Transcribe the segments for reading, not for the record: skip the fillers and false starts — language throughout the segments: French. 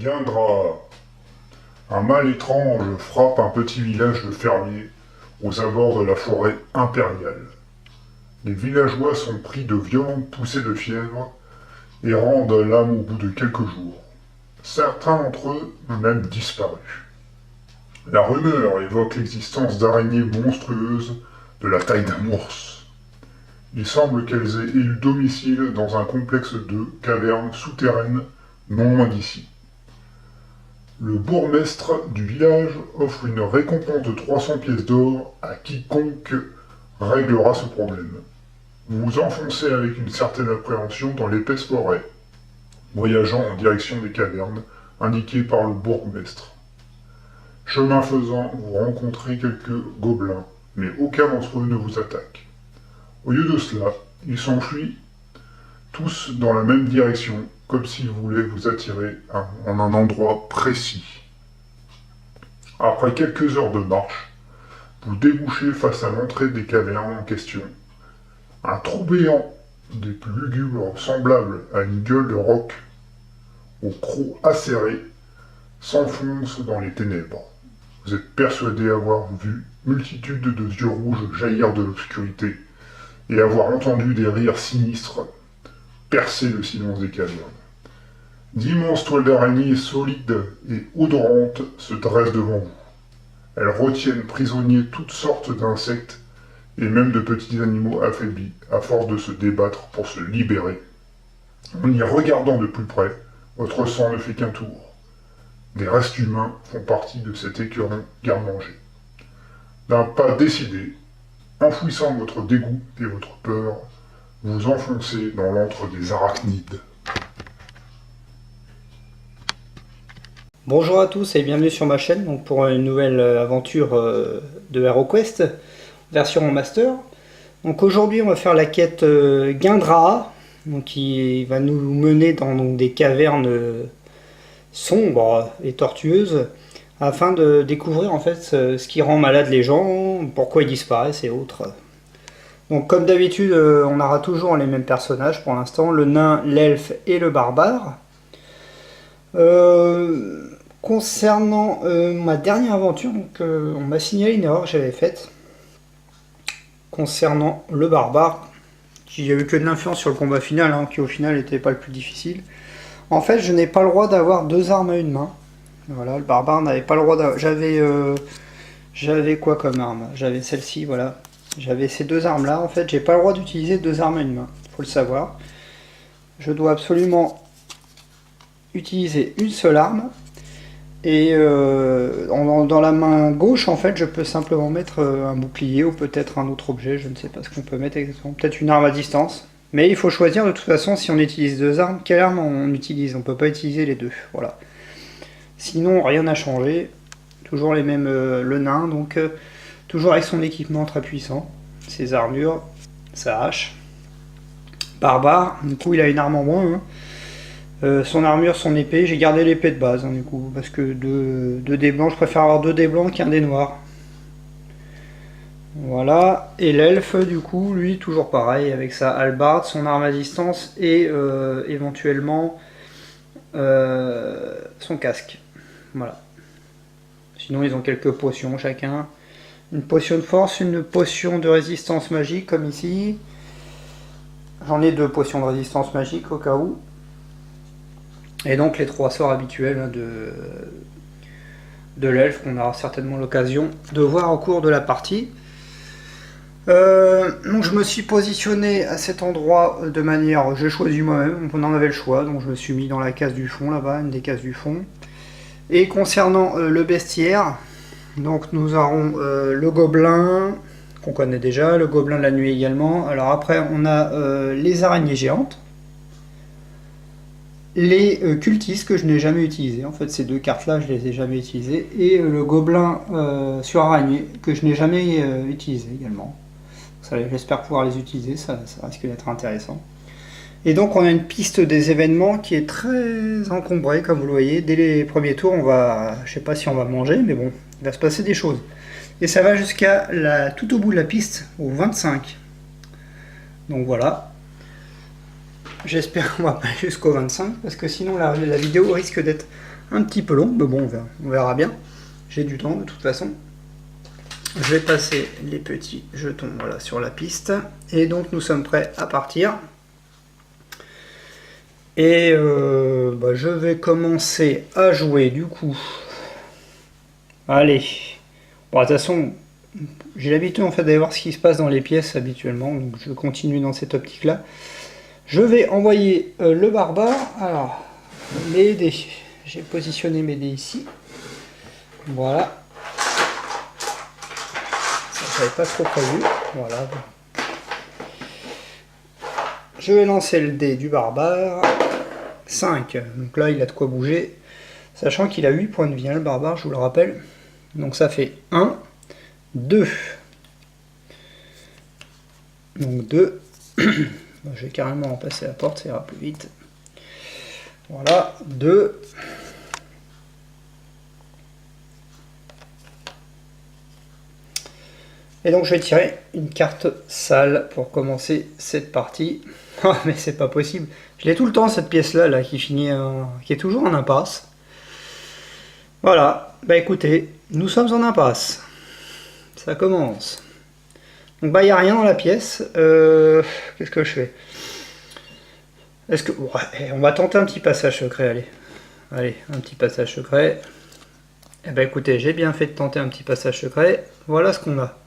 Guindra. Un mal étrange frappe un petit village de fermiers aux abords de la forêt impériale. Les villageois sont pris de violentes poussées de fièvre et rendent l'âme au bout de quelques jours. Certains d'entre eux ont même disparu. La rumeur évoque l'existence d'araignées monstrueuses de la taille d'un ours. Il semble qu'elles aient élu domicile dans un complexe de cavernes souterraines non loin d'ici. Le bourgmestre du village offre une récompense de 300 pièces d'or à quiconque réglera ce problème. Vous vous enfoncez avec une certaine appréhension dans l'épaisse forêt, voyageant en direction des cavernes indiquées par le bourgmestre. Chemin faisant, vous rencontrez quelques gobelins, mais aucun d'entre eux ne vous attaque. Au lieu de cela, ils s'enfuient tous dans la même direction, comme s'ils voulaient vous attirer en un endroit précis. Après quelques heures de marche, vous débouchez face à l'entrée des cavernes en question. Un trou béant, des plus lugubres semblables à une gueule de roc, au croc acéré, s'enfonce dans les ténèbres. Vous êtes persuadé avoir vu multitude de yeux rouges jaillir de l'obscurité et avoir entendu des rires sinistres percer le silence des cavernes. D'immenses toiles d'araignées solides et odorantes se dressent devant vous. Elles retiennent prisonniers toutes sortes d'insectes et même de petits animaux affaiblis à force de se débattre pour se libérer. En y regardant de plus près, votre sang ne fait qu'un tour. Des restes humains font partie de cet écœurant garde-manger. D'un pas décidé, enfouissant votre dégoût et votre peur, vous enfoncez dans l'antre des arachnides. Bonjour à tous et bienvenue sur ma chaîne donc pour une nouvelle aventure de HeroQuest, version master. Donc aujourd'hui on va faire la quête Guindra, donc qui va nous mener dans des cavernes sombres et tortueuses afin de découvrir en fait ce qui rend malade les gens, pourquoi ils disparaissent et autres. Donc comme d'habitude on aura toujours les mêmes personnages pour l'instant, le nain, l'elfe et le barbare. Concernant ma dernière aventure, donc, on m'a signalé une erreur que j'avais faite concernant le barbare, qui a eu que de l'influence sur le combat final, qui au final n'était pas le plus difficile. En fait, je n'ai pas le droit d'avoir deux armes à une main. Voilà, le barbare n'avait pas le droit d'avoir... J'avais quoi comme arme? J'avais celle-ci, voilà. J'avais ces deux armes-là. En fait, j'ai pas le droit d'utiliser deux armes à une main. Faut le savoir. Je dois absolument utiliser une seule arme. Et dans la main gauche, en fait, je peux simplement mettre un bouclier ou peut-être un autre objet. Je ne sais pas ce qu'on peut mettre exactement. Peut-être une arme à distance. Mais il faut choisir de toute façon, si on utilise deux armes, quelle arme on utilise. On ne peut pas utiliser les deux. Voilà. Sinon, rien n'a changé. Toujours les mêmes, le nain, donc toujours avec son équipement très puissant. Ses armures, sa hache. Barbare, du coup il a une arme en moins. Son armure, son épée, j'ai gardé l'épée de base du coup, parce que deux dés blancs, je préfère avoir deux dés blancs qu'un dé noir. Voilà, et l'elfe du coup, lui toujours pareil, avec sa hallebarde, son arme à distance et éventuellement son casque. Voilà. Sinon ils ont quelques potions chacun. Une potion de force, une potion de résistance magique comme ici. J'en ai deux potions de résistance magique au cas où. Et donc les trois sorts habituels de l'elfe qu'on aura certainement l'occasion de voir au cours de la partie. Donc je me suis positionné à cet endroit de manière... J'ai choisi moi-même, on en avait le choix, donc je me suis mis dans la case du fond là-bas, une des cases du fond. Et concernant le bestiaire, donc nous aurons le gobelin, qu'on connaît déjà, le gobelin de la nuit également. Alors après on a les araignées géantes. Les cultistes que je n'ai jamais utilisés, en fait ces deux cartes là je les ai jamais utilisées, et le gobelin sur araignée que je n'ai jamais utilisé également. J'espère pouvoir les utiliser, ça risque d'être intéressant. Et donc on a une piste des événements qui est très encombrée comme vous le voyez. Dès les premiers tours, je sais pas si on va manger, mais bon, il va se passer des choses. Et ça va jusqu'à tout au bout de la piste, au 25. Donc voilà. J'espère qu'on va pas jusqu'au 25, parce que sinon la vidéo risque d'être un petit peu longue, mais bon, on verra bien. J'ai du temps de toute façon. Je vais passer les petits jetons voilà, sur la piste. Et donc nous sommes prêts à partir. Et je vais commencer à jouer du coup. Allez. Bon, de toute façon, j'ai l'habitude en fait d'aller voir ce qui se passe dans les pièces habituellement. Donc je continue dans cette optique-là. Je vais envoyer le barbare. Alors, mes dés. J'ai positionné mes dés ici. Voilà. Ça, j'avais pas trop prévu. Voilà. Je vais lancer le dé du barbare. 5. Donc là, il a de quoi bouger. Sachant qu'il a 8 points de vie, hein, le barbare, je vous le rappelle. Donc ça fait 1, 2. Donc 2. Je vais carrément en passer la porte, ça ira plus vite. Voilà, 2. Et donc je vais tirer une carte sale pour commencer cette partie. Oh, mais c'est pas possible. Je l'ai tout le temps cette pièce là qui finit qui est toujours en impasse. Voilà, bah écoutez, nous sommes en impasse. Ça commence. Donc bah il n'y a rien dans la pièce. Qu'est-ce que je fais? Est-ce que. Ouais, on va tenter un petit passage secret, allez. Allez, un petit passage secret. Eh ben écoutez, j'ai bien fait de tenter un petit passage secret. Voilà ce qu'on a.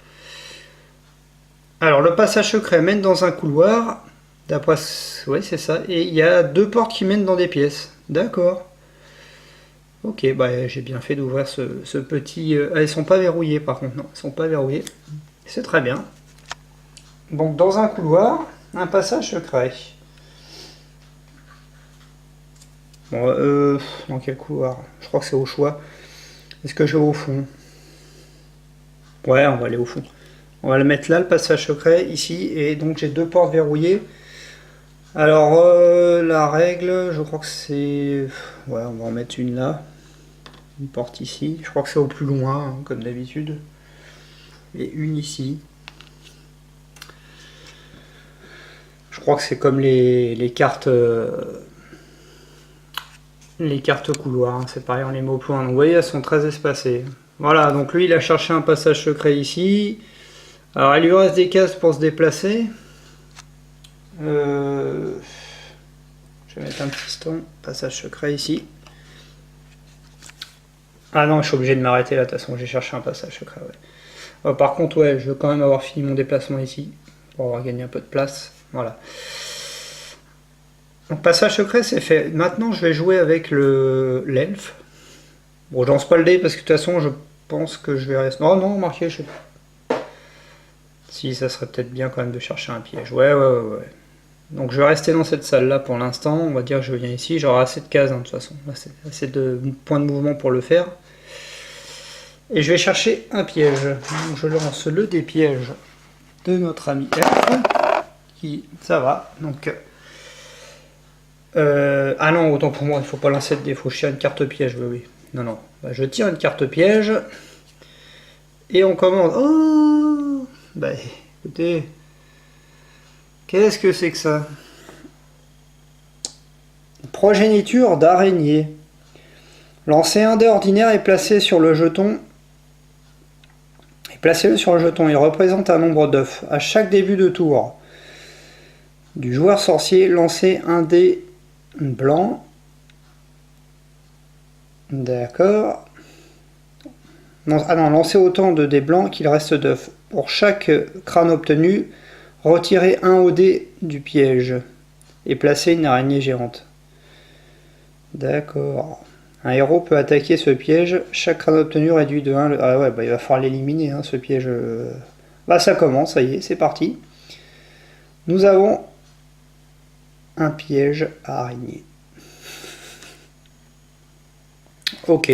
Alors le passage secret mène dans un couloir. D'après. Oui, c'est ça. Et il y a 2 portes qui mènent dans des pièces. D'accord. Ok, bah j'ai bien fait d'ouvrir ce petit. Elles sont pas verrouillées par contre, non, elles sont pas verrouillées. C'est très bien. Donc dans un couloir, un passage secret. Bon, dans quel couloir? Je crois que c'est au choix. Est-ce que je vais au fond? Ouais, on va aller au fond. On va le mettre là, le passage secret, ici, et donc j'ai 2 portes verrouillées. Alors, la règle, je crois que c'est... Ouais, on va en mettre une là. Une porte ici. Je crois que c'est au plus loin, hein, comme d'habitude. Et une ici. Je crois que c'est comme les cartes... les cartes couloirs, hein, c'est pareil, on les met au point. Donc vous voyez, elles sont très espacées. Voilà, donc lui, il a cherché un passage secret ici. Alors, il lui reste des cases pour se déplacer. Je vais mettre un piston, passage secret ici. Ah non, je suis obligé de m'arrêter là, de toute façon, j'ai cherché un passage secret. Ouais. Par contre, ouais, je veux quand même avoir fini mon déplacement ici, pour avoir gagné un peu de place. Voilà. Donc, passage secret, c'est fait. Maintenant, je vais jouer avec l'elfe. Bon, je lance pas le dé parce que de toute façon, je pense que je vais rester. Oh non, marqué, je sais pas. Si, ça serait peut-être bien quand même de chercher un piège. Ouais. Donc, je vais rester dans cette salle-là pour l'instant. On va dire que je viens ici. J'aurai assez de cases, hein, de toute façon. Assez de points de mouvement pour le faire. Et je vais chercher un piège. Donc, je lance le dé piège de notre ami elfe. Qui, ça va. Donc. Ah non, autant pour moi, il faut pas lancer de dé, il faut tirer une carte piège, oui. Non. Bah, je tire une carte piège. Et on commence. Oh bah écoutez. Qu'est-ce que c'est que ça? Progéniture d'araignée. Lancez un dé ordinaire et placez sur le jeton. Placez-le sur le jeton. Il représente un nombre d'œufs. À chaque début de tour du joueur sorcier, lancez un dé blanc. D'accord. Lancez autant de dés blancs qu'il reste d'œufs. Pour chaque crâne obtenu, retirez un au dé du piège et placez une araignée géante. D'accord. Un héros peut attaquer ce piège. Chaque crâne obtenu réduit de 1. Ah ouais, bah il va falloir l'éliminer, hein, ce piège. Bah ça commence, ça y est, c'est parti. Nous avons un piège à araignée. Ok.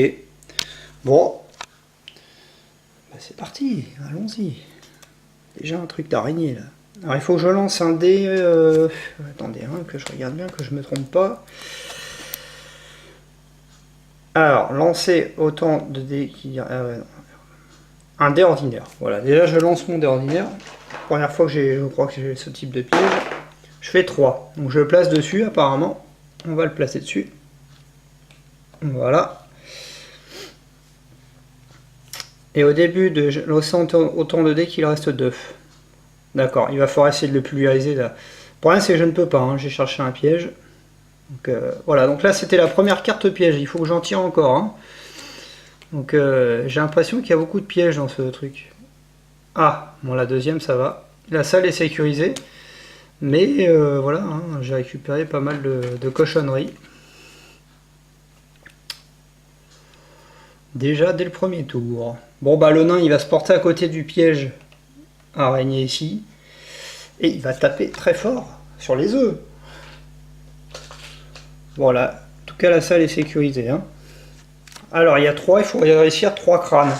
Bon. Bah, c'est parti, allons-y. Déjà un truc d'araignée là. Alors il faut que je lance un dé. Attendez, hein, que je regarde bien, que je me trompe pas. Alors, lancer autant de dés qu'il y a. Un dé ordinaire. Voilà, déjà je lance mon dé ordinaire. Première fois que je crois que j'ai ce type de piège. Je fais 3. Donc je le place dessus apparemment. On va le placer dessus. Voilà. Et au début de lancer autant de dés qu'il reste 2. D'accord, il va falloir essayer de le pulvériser là. Le problème c'est que je ne peux pas, hein. J'ai cherché un piège. Donc voilà, donc là c'était la première carte piège, il faut que j'en tire encore. Hein. Donc j'ai l'impression qu'il y a beaucoup de pièges dans ce truc. Ah, bon la deuxième ça va. La salle est sécurisée. Mais voilà, hein, j'ai récupéré pas mal de cochonneries. Déjà dès le premier tour. Bon bah le nain il va se porter à côté du piège araignée ici. Et il va taper très fort sur les œufs. Voilà, en tout cas la salle est sécurisée. Hein. Alors il y a 3, il faut réussir 3 crânes.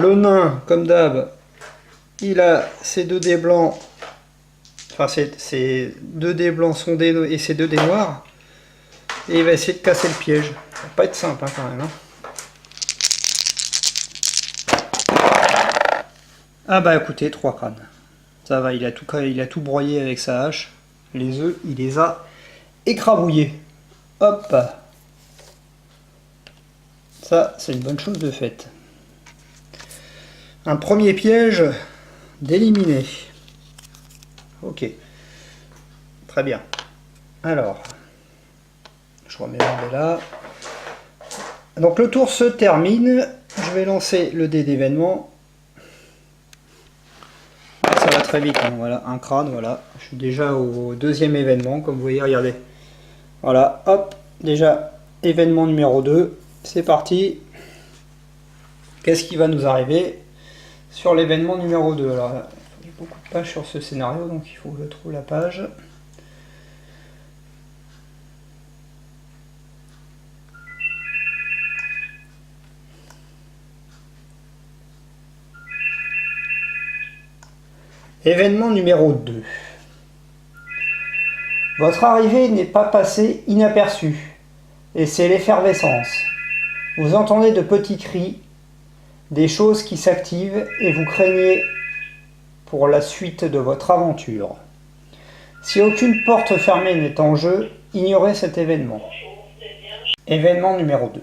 Le nain, comme d'hab, il a ses 2 dés blancs. Enfin ses 2 dés blancs sont dés et ses 2 dés noirs. Et il va essayer de casser le piège. Ça va pas être simple hein, quand même. Hein. Ah bah écoutez, 3 crânes. Ça va, il a tout broyé avec sa hache. Les œufs, il les a écrabouillés. Hop. Ça, c'est une bonne chose de faite. Un premier piège d'éliminé. Ok. Très bien. Alors, je remets l'ordre là. Donc le tour se termine. Je vais lancer le dé d'événement. Ça va très vite, hein. Voilà, un crâne, voilà. Je suis déjà au 2e événement, comme vous voyez, regardez. Voilà, hop, déjà, événement numéro 2, c'est parti. Qu'est-ce qui va nous arriver sur l'événement numéro 2? Alors, il y a beaucoup de pages sur ce scénario, donc il faut que je trouve la page. Événement numéro 2. Votre arrivée n'est pas passée inaperçue, et c'est l'effervescence. Vous entendez de petits cris, des choses qui s'activent, et vous craignez pour la suite de votre aventure. Si aucune porte fermée n'est en jeu, ignorez cet événement. Événement numéro 2.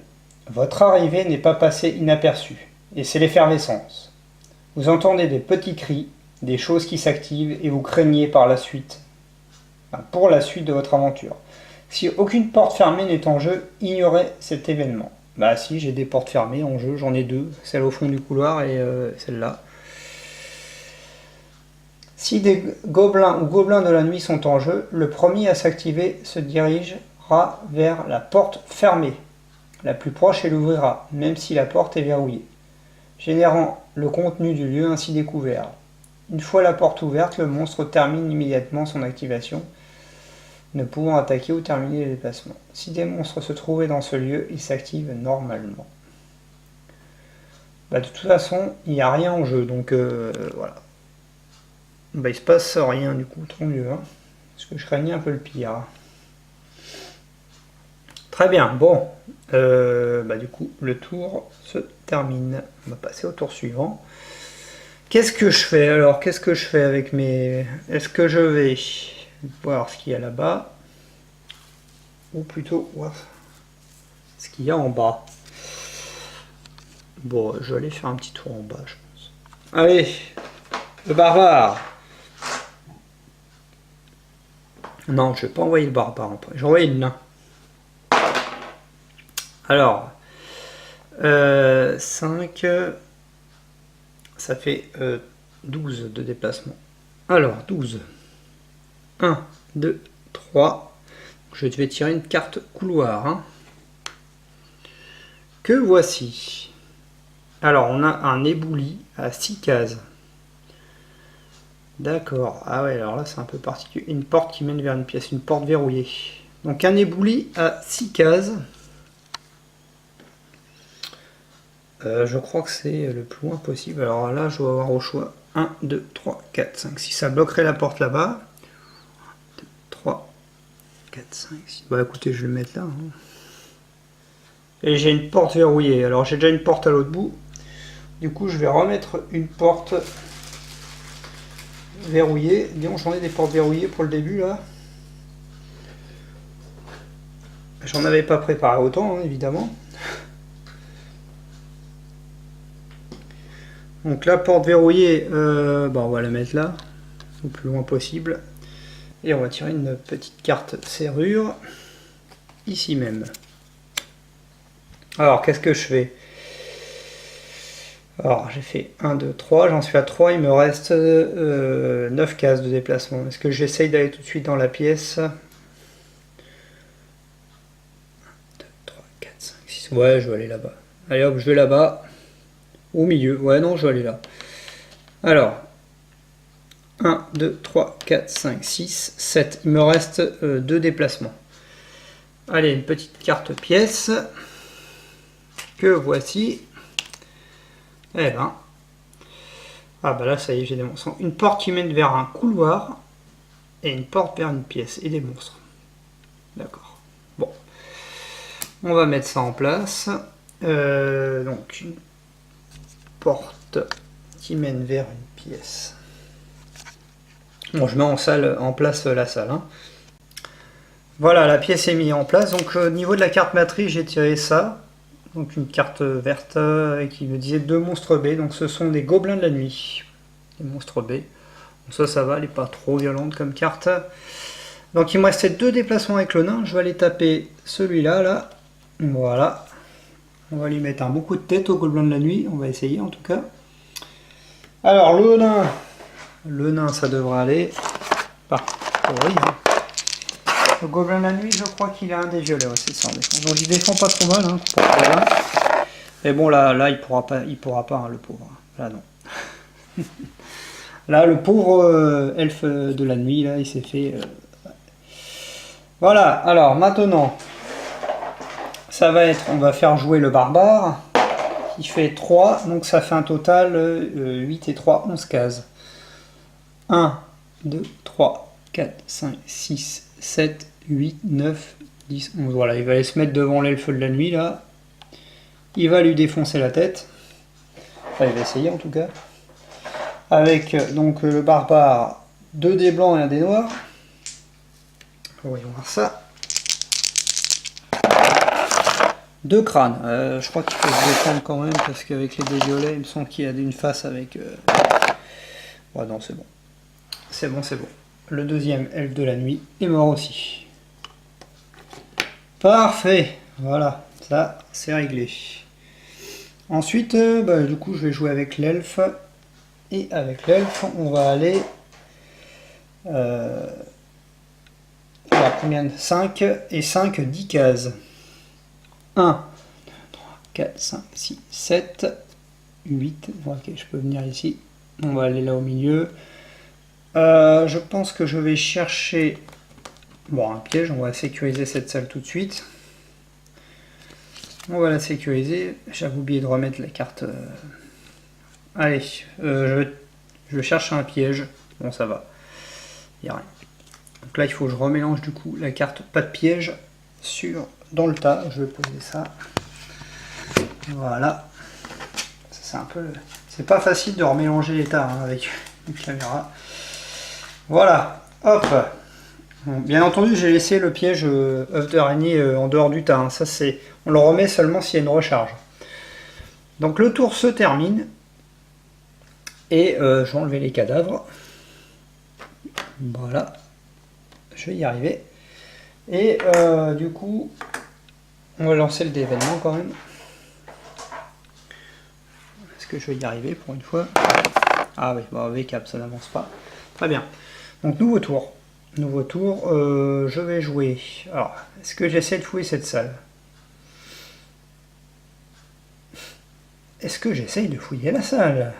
Votre arrivée n'est pas passée inaperçue, et c'est l'effervescence. Vous entendez des petits cris, des choses qui s'activent et vous craignez pour la suite de votre aventure. Si aucune porte fermée n'est en jeu, ignorez cet événement. Bah si, j'ai des portes fermées en jeu, j'en ai 2, celle au fond du couloir et celle-là. Si des gobelins ou gobelins de la nuit sont en jeu, le premier à s'activer se dirigera vers la porte fermée, la plus proche et l'ouvrira, même si la porte est verrouillée, générant le contenu du lieu ainsi découvert. Une fois la porte ouverte, le monstre termine immédiatement son activation, ne pouvant attaquer ou terminer les déplacements. Si des monstres se trouvaient dans ce lieu, ils s'activent normalement. Bah, de toute façon, il n'y a rien en jeu, donc voilà. Bah, il se passe rien du coup, tant mieux. Hein, parce que je craignais un peu le pire. Très bien, bon. Bah, du coup, le tour se termine. On va passer au tour suivant. Qu'est-ce que je fais alors? Qu'est-ce que je fais avec mes... Est-ce que je vais voir ce qu'il y a là-bas? Ou plutôt voir ce qu'il y a en bas? Bon, je vais aller faire un petit tour en bas, je pense. Allez, le barbare. Non, je vais pas envoyer le barbare. Je vais envoyer le nain. Alors, 5... Ça fait 12 de déplacement. Alors, 12. 1, 2, 3. Je vais tirer une carte couloir. Hein. Que voici. Alors, on a un ébouli à 6 cases. D'accord. Ah ouais, alors là, c'est un peu particulier. Une porte qui mène vers une pièce. Une porte verrouillée. Donc, un ébouli à 6 cases. Je crois que c'est le plus loin possible. Alors là, je dois avoir au choix 1, 2, 3, 4, 5, 6. Ça bloquerait la porte là-bas. 1, 2, 3, 4, 5, 6. Bah écoutez, je vais le mettre là. Hein. Et j'ai une porte verrouillée. Alors j'ai déjà une porte à l'autre bout. Du coup, je vais remettre une porte verrouillées. Disons, j'en ai des portes verrouillées pour le début là. J'en avais pas préparé autant, hein, évidemment. Donc la porte verrouillée, on va la mettre là, au plus loin possible. Et on va tirer une petite carte serrure, ici même. Alors, qu'est-ce que je fais? Alors, j'ai fait 1, 2, 3, j'en suis à 3, il me reste 9 cases de déplacement. Est-ce que j'essaye d'aller tout de suite dans la pièce? 6. Ouais, je vais aller là-bas. Allez hop, je vais là-bas. Au milieu. Ouais, non, je vais aller là. Alors, 1, 2, 3, 4, 5, 6, 7. Il me reste 2 déplacements. Allez, une petite carte pièce. Que voici. Eh ben. Ah bah là, ça y est, j'ai des monstres. Une porte qui mène vers un couloir. Et une porte vers une pièce. Et des monstres. D'accord. Bon. On va mettre ça en place. Donc une porte qui mène vers une pièce. Bon, je mets en place la salle. Hein. Voilà, la pièce est mise en place. Donc au niveau de la carte matrice, j'ai tiré ça. Donc une carte verte qui me disait 2 monstres B. Donc ce sont des gobelins de la nuit. Des monstres B. Donc ça va, elle n'est pas trop violente comme carte. Donc il me restait 2 déplacements avec le nain. Je vais aller taper celui-là, là. Voilà. On va lui mettre un bon coup de tête au gobelin de la nuit. On va essayer en tout cas. Alors le nain ça devrait aller. Le gobelin de la nuit, je crois qu'il a un des violets. Ouais, c'est ça. Donc il défend pas trop mal. Hein, mais bon là il pourra pas, hein, le pauvre. Là non. Là le pauvre elfe de la nuit là, il s'est fait. Voilà. Alors maintenant. Ça va être, on va faire jouer le barbare, qui fait 3, donc ça fait un total 8 et 3, 11 cases. 1, 2, 3, 4, 5, 6, 7, 8, 9, 10, 11. Voilà, il va aller se mettre devant l'elfe de la nuit, là. Il va lui défoncer la tête. Enfin, il va essayer, en tout cas. Avec, donc, le barbare, 2 dés blancs et 1 dé noir. Voyons voir ça. 2 crânes. Je crois qu'il faut se défendre quand même, parce qu'avec les dés violets, il me semble qu'il y a une face avec... Ouais, non, c'est bon. C'est bon, c'est bon. Le deuxième elfe de la nuit est mort aussi. Parfait. Voilà, ça, c'est réglé. Ensuite, du coup, je vais jouer avec l'elfe. Et avec l'elfe, on va aller... alors, combien de 5 et 5, 10 cases. 1, 2, 3, 4, 5, 6, 7, 8. Ok, je peux venir ici. On va aller là au milieu. Je pense que je vais chercher un piège. On va sécuriser cette salle tout de suite. On va la sécuriser. J'avais oublié de remettre la carte. Allez, je cherche un piège. Bon, ça va. Il n'y a rien. Donc là, il faut que je remélange du coup la carte pas de piège dans le tas. Je vais poser ça. Voilà. C'est un peu. C'est pas facile de remélanger les tas avec une caméra. Voilà. Hop. Bon, bien entendu, j'ai laissé le piège œuf d'araignée en dehors du tas. Hein. Ça, c'est. On le remet seulement s'il y a une recharge. Donc le tour se termine. Et je vais enlever les cadavres. Voilà. Je vais y arriver. Et du coup, on va lancer le d'événement quand même. Est-ce que je vais y arriver pour une fois? Ah oui, VCAP, ça n'avance pas. Très bien. Donc nouveau tour. Nouveau tour. Je vais jouer. Alors, est-ce que j'essaie de fouiller cette salle? Est-ce que j'essaye de fouiller la salle?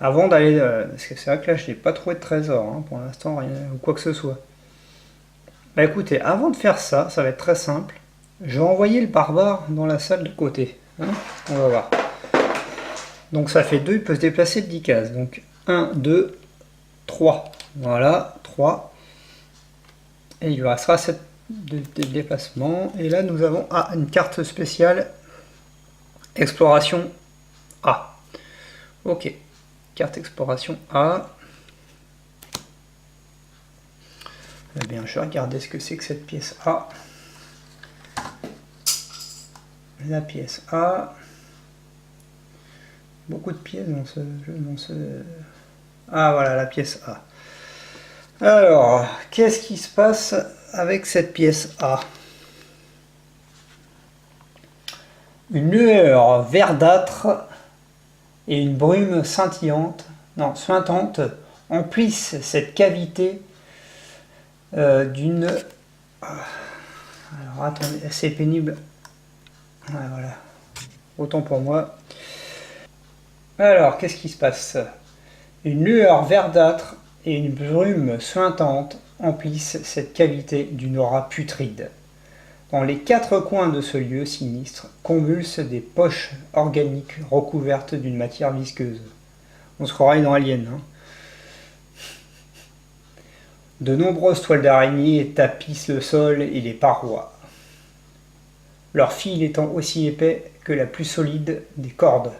Avant d'aller... parce que c'est vrai que là, je n'ai pas trouvé de trésor. Hein, pour l'instant, rien ou quoi que ce soit. Bah écoutez, avant de faire ça, ça va être très simple. Je vais envoyer le barbare dans la salle de côté. Hein, on va voir. Donc ça fait 2, il peut se déplacer de 10 cases. Donc 1, 2, 3. Voilà, 3. Et il lui restera 7 de déplacement. Et là, nous avons une carte spéciale. Exploration A. Ok. Carte exploration A. Eh bien, je vais regarder ce que c'est que cette pièce A. La pièce A. Beaucoup de pièces dans ce jeu. Ah, voilà, la pièce A. Alors, qu'est-ce qui se passe avec cette pièce A? Une lueur verdâtre et une brume suintante emplissent cette cavité d'une... Alors attendez, c'est pénible. Ah, voilà. Autant pour moi. Alors, qu'est-ce qui se passe? Une lueur verdâtre et une brume suintante emplissent cette cavité d'une aura putride. Dans les quatre coins de ce lieu sinistre convulsent des poches organiques recouvertes d'une matière visqueuse. On se croirait dans Alien, hein. De nombreuses toiles d'araignées tapissent le sol et les parois, leur fil étant aussi épais que la plus solide des cordes.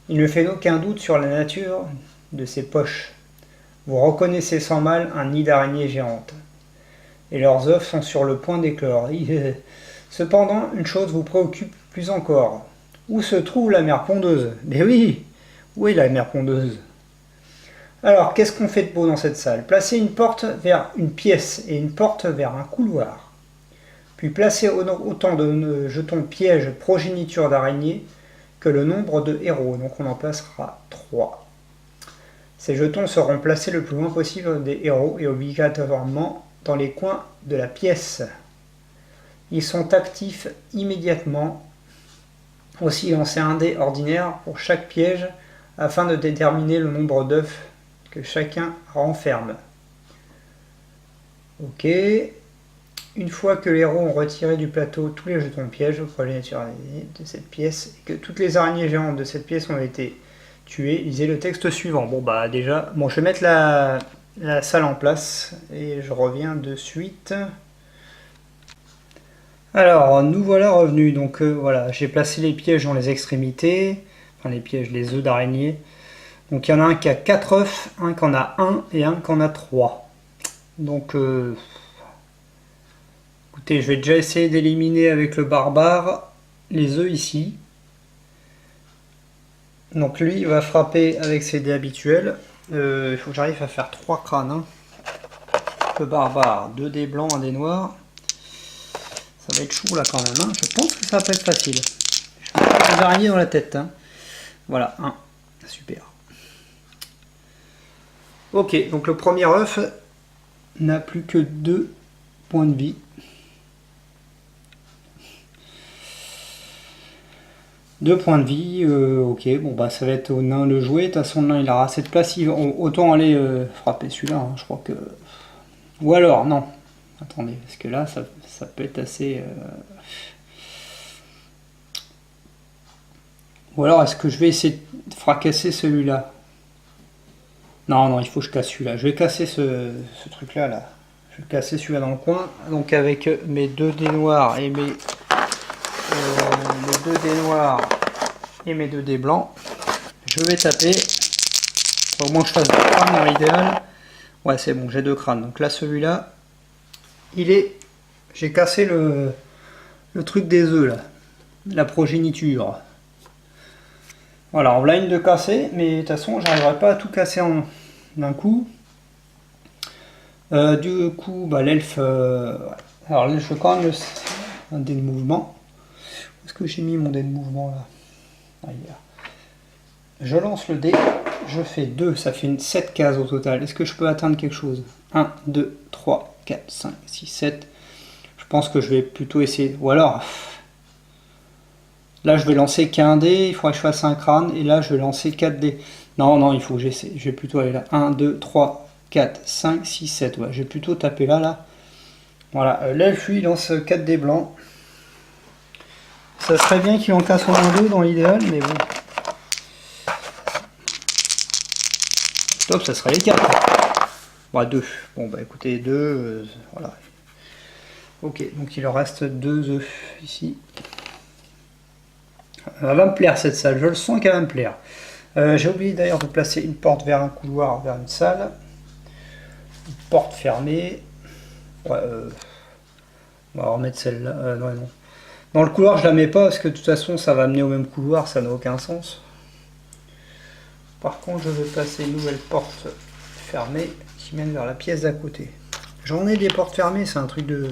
Il ne fait aucun doute sur la nature de ces poches. Vous reconnaissez sans mal un nid d'araignées géantes. Et leurs œufs sont sur le point d'éclore. Cependant, une chose vous préoccupe plus encore. Où se trouve la mère pondeuse? Mais oui, où est la mère pondeuse? Alors, qu'est-ce qu'on fait de beau dans cette salle? Placez une porte vers une pièce et une porte vers un couloir. Puis placez autant de jetons pièges progéniture d'araignées que le nombre de héros. Donc on en placera 3. Ces jetons seront placés le plus loin possible des héros et obligatoirement dans les coins de la pièce. Ils sont actifs immédiatement. Aussi, lancez un dé ordinaire pour chaque piège afin de déterminer le nombre d'œufs que chacun renferme. Ok. Une fois que les héros ont retiré du plateau tous les jetons pièges au progéniture de cette pièce et que toutes les araignées géantes de cette pièce ont été tuées, lisez le texte suivant. Bon bah déjà, je vais mettre la salle en place et je reviens de suite. Alors, nous voilà revenus. Donc voilà, j'ai placé les pièges dans les extrémités, enfin les pièges, les œufs d'araignée. Donc il y en a un qui a 4 œufs, un qui en a 1 et un qui en a 3. Donc écoutez, je vais déjà essayer d'éliminer avec le barbare les œufs ici. Donc lui, il va frapper avec ses dés habituels. Il faut que j'arrive à faire 3 crânes. Hein. Le barbare, 2 dés blancs, 1 dé noir. Ça va être chaud là quand même. Hein. Je pense que ça va pas être facile. Je vais mettre des araignées dans la tête. Hein. Voilà, 1. Super. Ok, donc le premier œuf n'a plus que 2 points de vie. 2 points de vie, ok, bon bah ça va être au nain le jouet. De toute façon, le nain il aura cette place, autant aller frapper celui-là, hein, je crois que. Ou alors, non, attendez, parce que là ça peut être assez. Ou alors est-ce que je vais essayer de fracasser celui-là? Non, il faut que je casse celui-là. Je vais casser ce truc-là, là. Je vais casser celui-là dans le coin. Donc avec mes 2 dés noirs et mes 2 dés noirs et mes 2 dés blancs, je vais taper. Au moins que je fasse 2 crânes dans l'idéal. Ouais, c'est bon, j'ai 2 crânes. Donc là, celui-là, j'ai cassé le truc des œufs, là. La progéniture. Voilà, on blind de casser, mais de toute façon, j'arriverai pas à tout casser d'un coup. Du coup, l'elfe. Alors là, je fais quand même un dé de mouvement. Où est-ce que j'ai mis mon dé de mouvement là? Ailleurs. Je lance le dé, je fais 2, ça fait 7 cases au total. Est-ce que je peux atteindre quelque chose? 1, 2, 3, 4, 5, 6, 7. Je pense que je vais plutôt essayer. Ou alors. Là, je vais lancer qu'un dé, il faudrait que je fasse un crâne, et là, je vais lancer 4 dés. Non, il faut que j'essaie. Je vais plutôt aller là. 1, 2, 3, 4, 5, 6, 7. Ouais, je vais plutôt taper là. Voilà, l'elfe, lui, il lance 4 dés blancs. Ça serait bien qu'il en casse au moins 2 dans l'idéal, mais bon. Top, ça serait les 4. Bon, 2. Bon, bah écoutez, 2, voilà. Ok, donc il en reste 2 œufs ici. Elle va me plaire cette salle, je le sens qu'elle va me plaire. J'ai oublié d'ailleurs de placer une porte vers un couloir, vers une salle. Une porte fermée. Ouais, on va remettre celle-là. Ouais, non. Dans le couloir, je la mets pas parce que de toute façon, ça va mener au même couloir, ça n'a aucun sens. Par contre, je vais passer une nouvelle porte fermée qui mène vers la pièce d'à côté. J'en ai des portes fermées, c'est un truc de...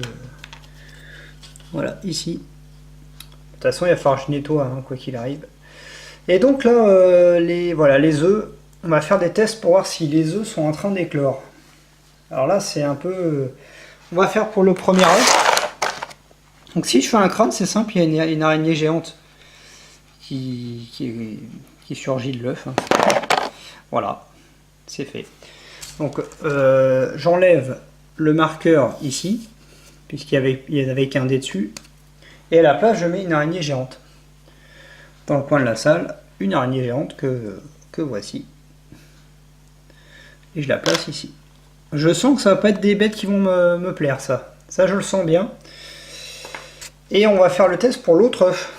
Voilà, ici. De toute façon, il va falloir que je nettoie, hein, quoi qu'il arrive. Et donc là, voilà, les œufs, on va faire des tests pour voir si les œufs sont en train d'éclore. Alors là, c'est un peu... On va faire pour le premier œuf. Donc si je fais un crâne, c'est simple, il y a une araignée géante qui surgit de l'œuf. Hein. Voilà, c'est fait. Donc j'enlève le marqueur ici, puisqu'il n'y avait qu'un dé dessus. Et à la place, je mets une araignée géante. Dans le coin de la salle, une araignée géante que voici. Et je la place ici. Je sens que ça va pas être des bêtes qui vont me plaire, ça. Ça, je le sens bien. Et on va faire le test pour l'autre œuf.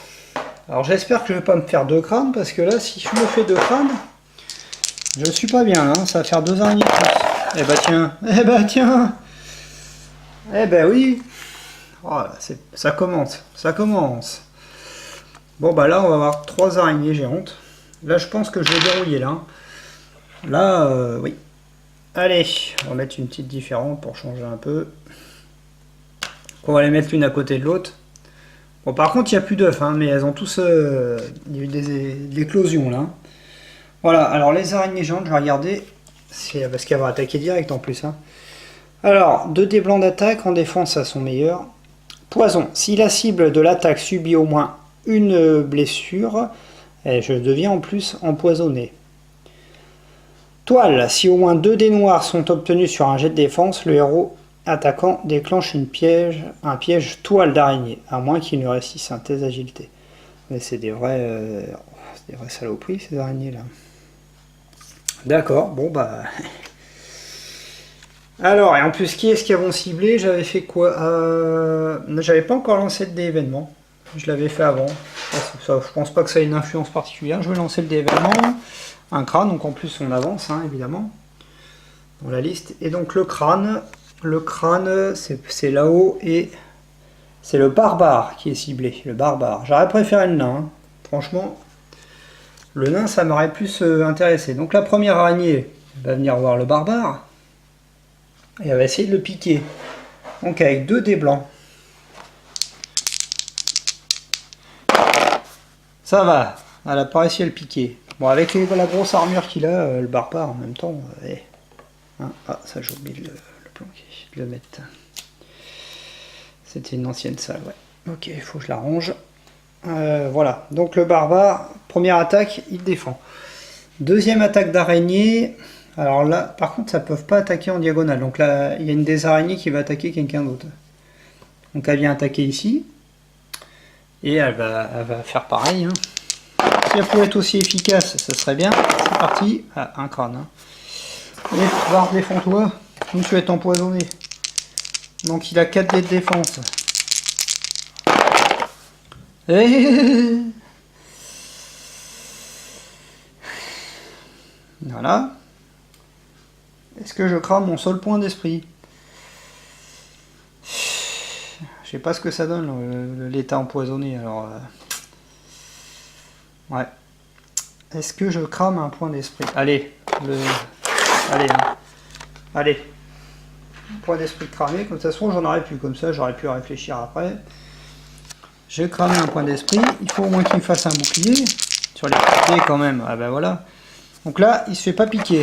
Alors j'espère que je ne vais pas me faire 2 crânes, parce que là, si je me fais 2 crânes, je suis pas bien, hein. Ça va faire 2 araignées de plus. Eh bah tiens, eh bah tiens, eh bah oui. Voilà, ça commence, ça commence. Bon bah là, on va avoir 3 araignées géantes. Là, je pense que je vais dérouiller là. Là, oui. Allez, on va mettre une petite différente pour changer un peu. On va les mettre l'une à côté de l'autre. Bon, par contre, il n'y a plus d'œufs, hein, mais elles ont tous... il y a eu des éclosions, là. Voilà, alors les araignées géantes, je vais regarder. C'est parce qu'elles vont attaquer direct, en plus. Hein. Alors, 2 dés blancs d'attaque, en défense, à son meilleur. Poison. Si la cible de l'attaque subit au moins une blessure, je deviens en plus empoisonné. Toile. Si au moins 2 dés noirs sont obtenus sur un jet de défense, le héros attaquant déclenche un piège toile d'araignée, à moins qu'il ne réussisse un test d'agilité. Mais c'est des vraies saloperies, ces araignées-là. D'accord, bon bah... Alors, et en plus, qui est-ce qui avons ciblé? J'avais fait quoi? J'avais pas encore lancé le dé événement. Je l'avais fait avant. Ça, je pense pas que ça ait une influence particulière. Je vais lancer le dé événement. Un crâne, donc en plus on avance, hein, évidemment, dans la liste. Et donc le crâne, c'est là-haut et c'est le barbare qui est ciblé. Le barbare. J'aurais préféré le nain. Hein. Franchement, le nain, ça m'aurait plus intéressé. Donc la première araignée va venir voir le barbare. Et elle va essayer de le piquer. Donc avec 2 dés blancs. Ça va. Elle a pas réussi à le piquer. Bon, avec la grosse armure qu'il a, le barbare en même temps. Hein, ah, ça j'ai oublié de le planquer, de le mettre. C'était une ancienne salle, ouais. Ok, il faut que je la range. Voilà, donc le barbare, première attaque, il défend. Deuxième attaque d'araignée. Alors là, par contre, ça ne peut pas attaquer en diagonale. Donc là, il y a une des araignées qui va attaquer quelqu'un d'autre. Donc elle vient attaquer ici. Et elle va faire pareil. Hein. Si elle pouvait être aussi efficace, ça serait bien. C'est parti. Ah, un crâne. Hein. Allez, Bard, défends-toi. Sinon tu vas être empoisonné. Donc il a 4 dés de défense. Voilà. Est-ce que je crame mon seul point d'esprit? Je sais pas ce que ça donne, l'état empoisonné, alors... Ouais. Est-ce que je crame un point d'esprit? Allez, allez, hein. Allez. Point d'esprit cramé, comme de toute façon j'en aurais plus, comme ça j'aurais pu réfléchir après. J'ai cramé un point d'esprit, il faut au moins qu'il me fasse un bouclier, sur les côtés quand même, ah ben voilà. Donc là, il se fait pas piquer.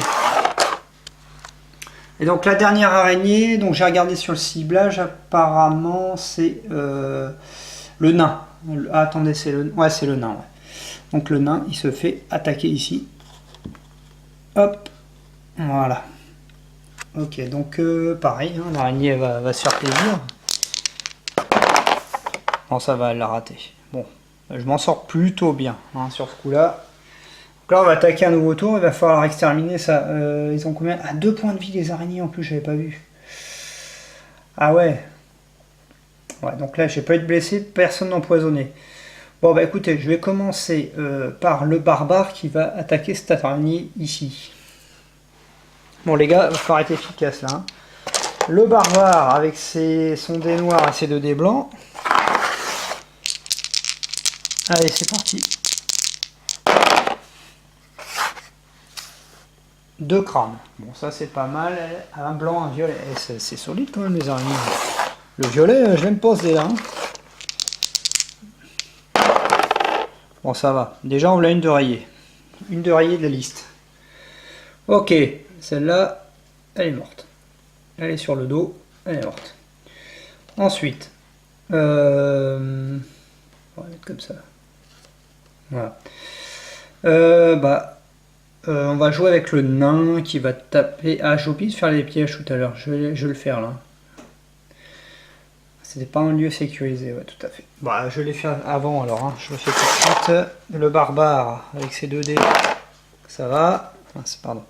Et donc la dernière araignée, donc j'ai regardé sur le ciblage, apparemment c'est le nain. Ah, attendez, c'est le... Ouais, c'est le nain, ouais. Donc le nain, il se fait attaquer ici. Hop, voilà. Ok, donc pareil, hein, l'araignée va se faire plaisir. Non, ça va, elle l'a raté. Bon, je m'en sors plutôt bien hein, sur ce coup-là. Donc là, on va attaquer un nouveau tour, il va falloir exterminer ça. Ils ont combien? Ah, 2 points de vie les araignées en plus, j'avais pas vu. Ah ouais. Ouais, donc là, j'ai pas eu de blessé, personne d'empoisonné. Bon, bah écoutez, je vais commencer par le barbare qui va attaquer cette araignée ici. Bon les gars, il va falloir être efficace là. Hein. Le barbare avec son dé noir et ses 2 dés blancs. Allez, c'est parti. 2 crânes. Bon, ça c'est pas mal. Un blanc, un violet. C'est solide quand même les araignées. Le violet, je l'aime pas ce dé-là. Bon, ça va. Déjà, on l'a une de rayée. Une de rayée de la liste. Ok, celle-là, elle est morte. Elle est sur le dos, elle est morte. Ensuite, on va mettre comme ça. Voilà. On va jouer avec le nain qui va taper. Ah, j'ai oublié de faire les pièges tout à l'heure. Je vais le faire là. C'était pas un lieu sécurisé, ouais, tout à fait. Bah, je l'ai fait avant alors, hein. Je le fais tout de suite. Le barbare avec ses 2 dés, ça va. Enfin, pardon.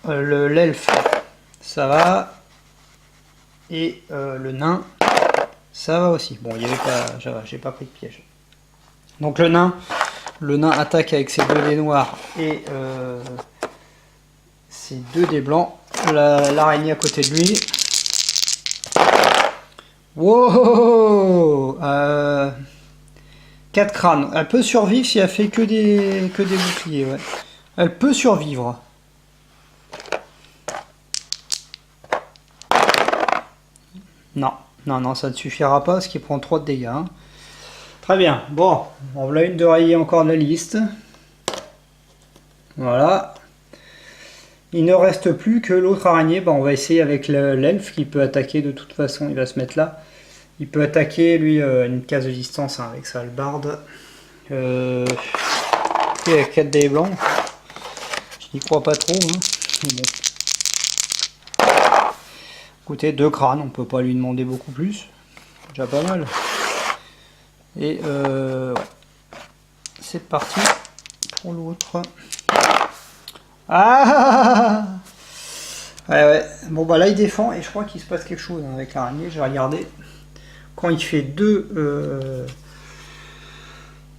L'elfe, ça va. Et le nain, ça va aussi. Bon, il y avait pas, j'ai pas pris de piège. Donc le nain attaque avec ses 2 dés noirs et ses 2 dés blancs. L'araignée à côté de lui. Wow, 4 crânes. Elle peut survivre si elle fait que des boucliers. Ouais. Elle peut survivre. Non, ça ne suffira pas parce qu'il prend 3 de dégâts. Hein. Très bien. Bon, on voilà une de rayée encore de la liste. Voilà. Il ne reste plus que l'autre araignée. Bon, on va essayer avec l'elfe qui peut attaquer de toute façon. Il va se mettre là. Il peut attaquer, lui, une case de distance hein, avec sa hallebarde. Il a 4 dés blancs. Je n'y crois pas trop. Hein. Bon. Écoutez, 2 crânes, on peut pas lui demander beaucoup plus. C'est déjà pas mal. Et ouais. C'est parti pour l'autre. Ah ouais. Bon bah là il défend et je crois qu'il se passe quelque chose hein, avec l'araignée. J'ai regardé. Quand il fait 2...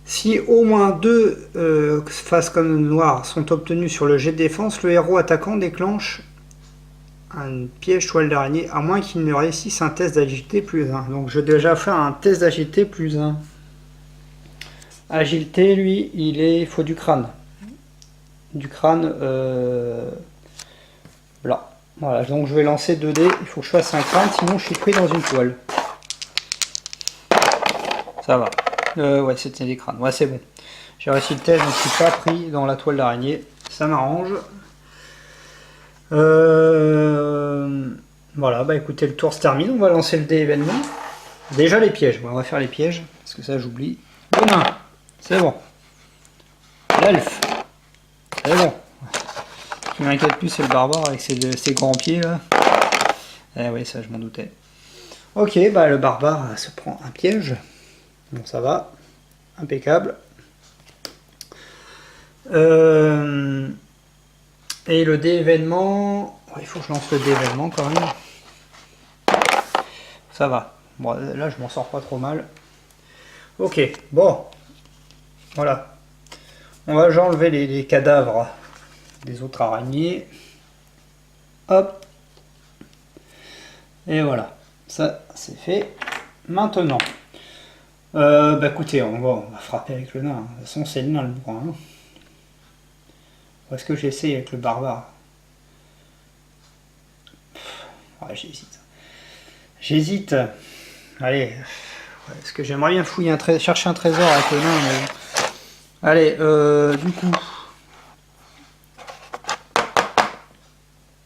si au moins 2 faces comme noires sont obtenues sur le jet de défense, le héros attaquant déclenche un piège toile d'araignée, à moins qu'il ne réussisse un test d'agilité plus 1. Donc je vais déjà faire un test d'agilité plus 1. Agilité, lui, il faut du crâne. Du crâne blanc. Voilà, donc je vais lancer 2 dés, il faut que je fasse un crâne, sinon je suis pris dans une toile. Ça va. Ouais, c'était des crânes. Ouais, c'est bon. J'ai réussi le test, donc je suis pas pris dans la toile d'araignée. Ça m'arrange. Voilà, bah écoutez, le tour se termine. On va lancer le dé événement. Déjà les pièges. Bon, on va faire les pièges, parce que ça j'oublie. Le nain, c'est bon. L'elfe, c'est bon. Ce qui m'inquiète plus, c'est le barbare avec ses grands pieds là. Eh oui, ça je m'en doutais. Ok, bah le barbare se prend un piège. Bon, ça va. Impeccable. Et le dé événement... il faut que je lance le dé événement quand même. Ça va. Bon, là, je m'en sors pas trop mal. Ok, bon. Voilà. On va enlever les cadavres des autres araignées. Hop. Et voilà. Ça, c'est fait. Maintenant... bah écoutez, on va frapper avec le nain. De toute façon, c'est le nain le bourrin. Hein. Ou est-ce que j'essaye avec le barbare? Ouais, j'hésite. J'hésite. Allez. Est-ce que j'aimerais bien fouiller chercher un trésor avec le nain mais... Allez, du coup.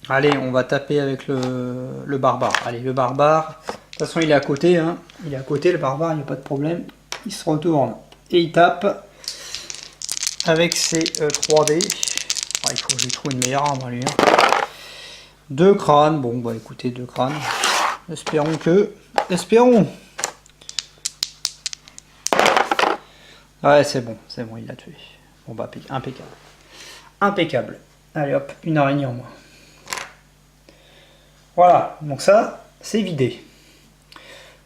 Allez, on va taper avec le barbare. Allez, le barbare. De toute façon, il est à côté. Hein. Il est à côté, le barbare, il n'y a pas de problème. Il se retourne. Et il tape avec ses 3 dés. Il faut que je trouve une meilleure arme à lui. Hein. 2 crânes. Bon, bah écoutez, 2 crânes. Espérons que... Espérons. Ouais, c'est bon, il a tué. Bon, bah, impeccable. Impeccable. Allez, hop, une araignée en moins. Voilà, donc ça, c'est vidé.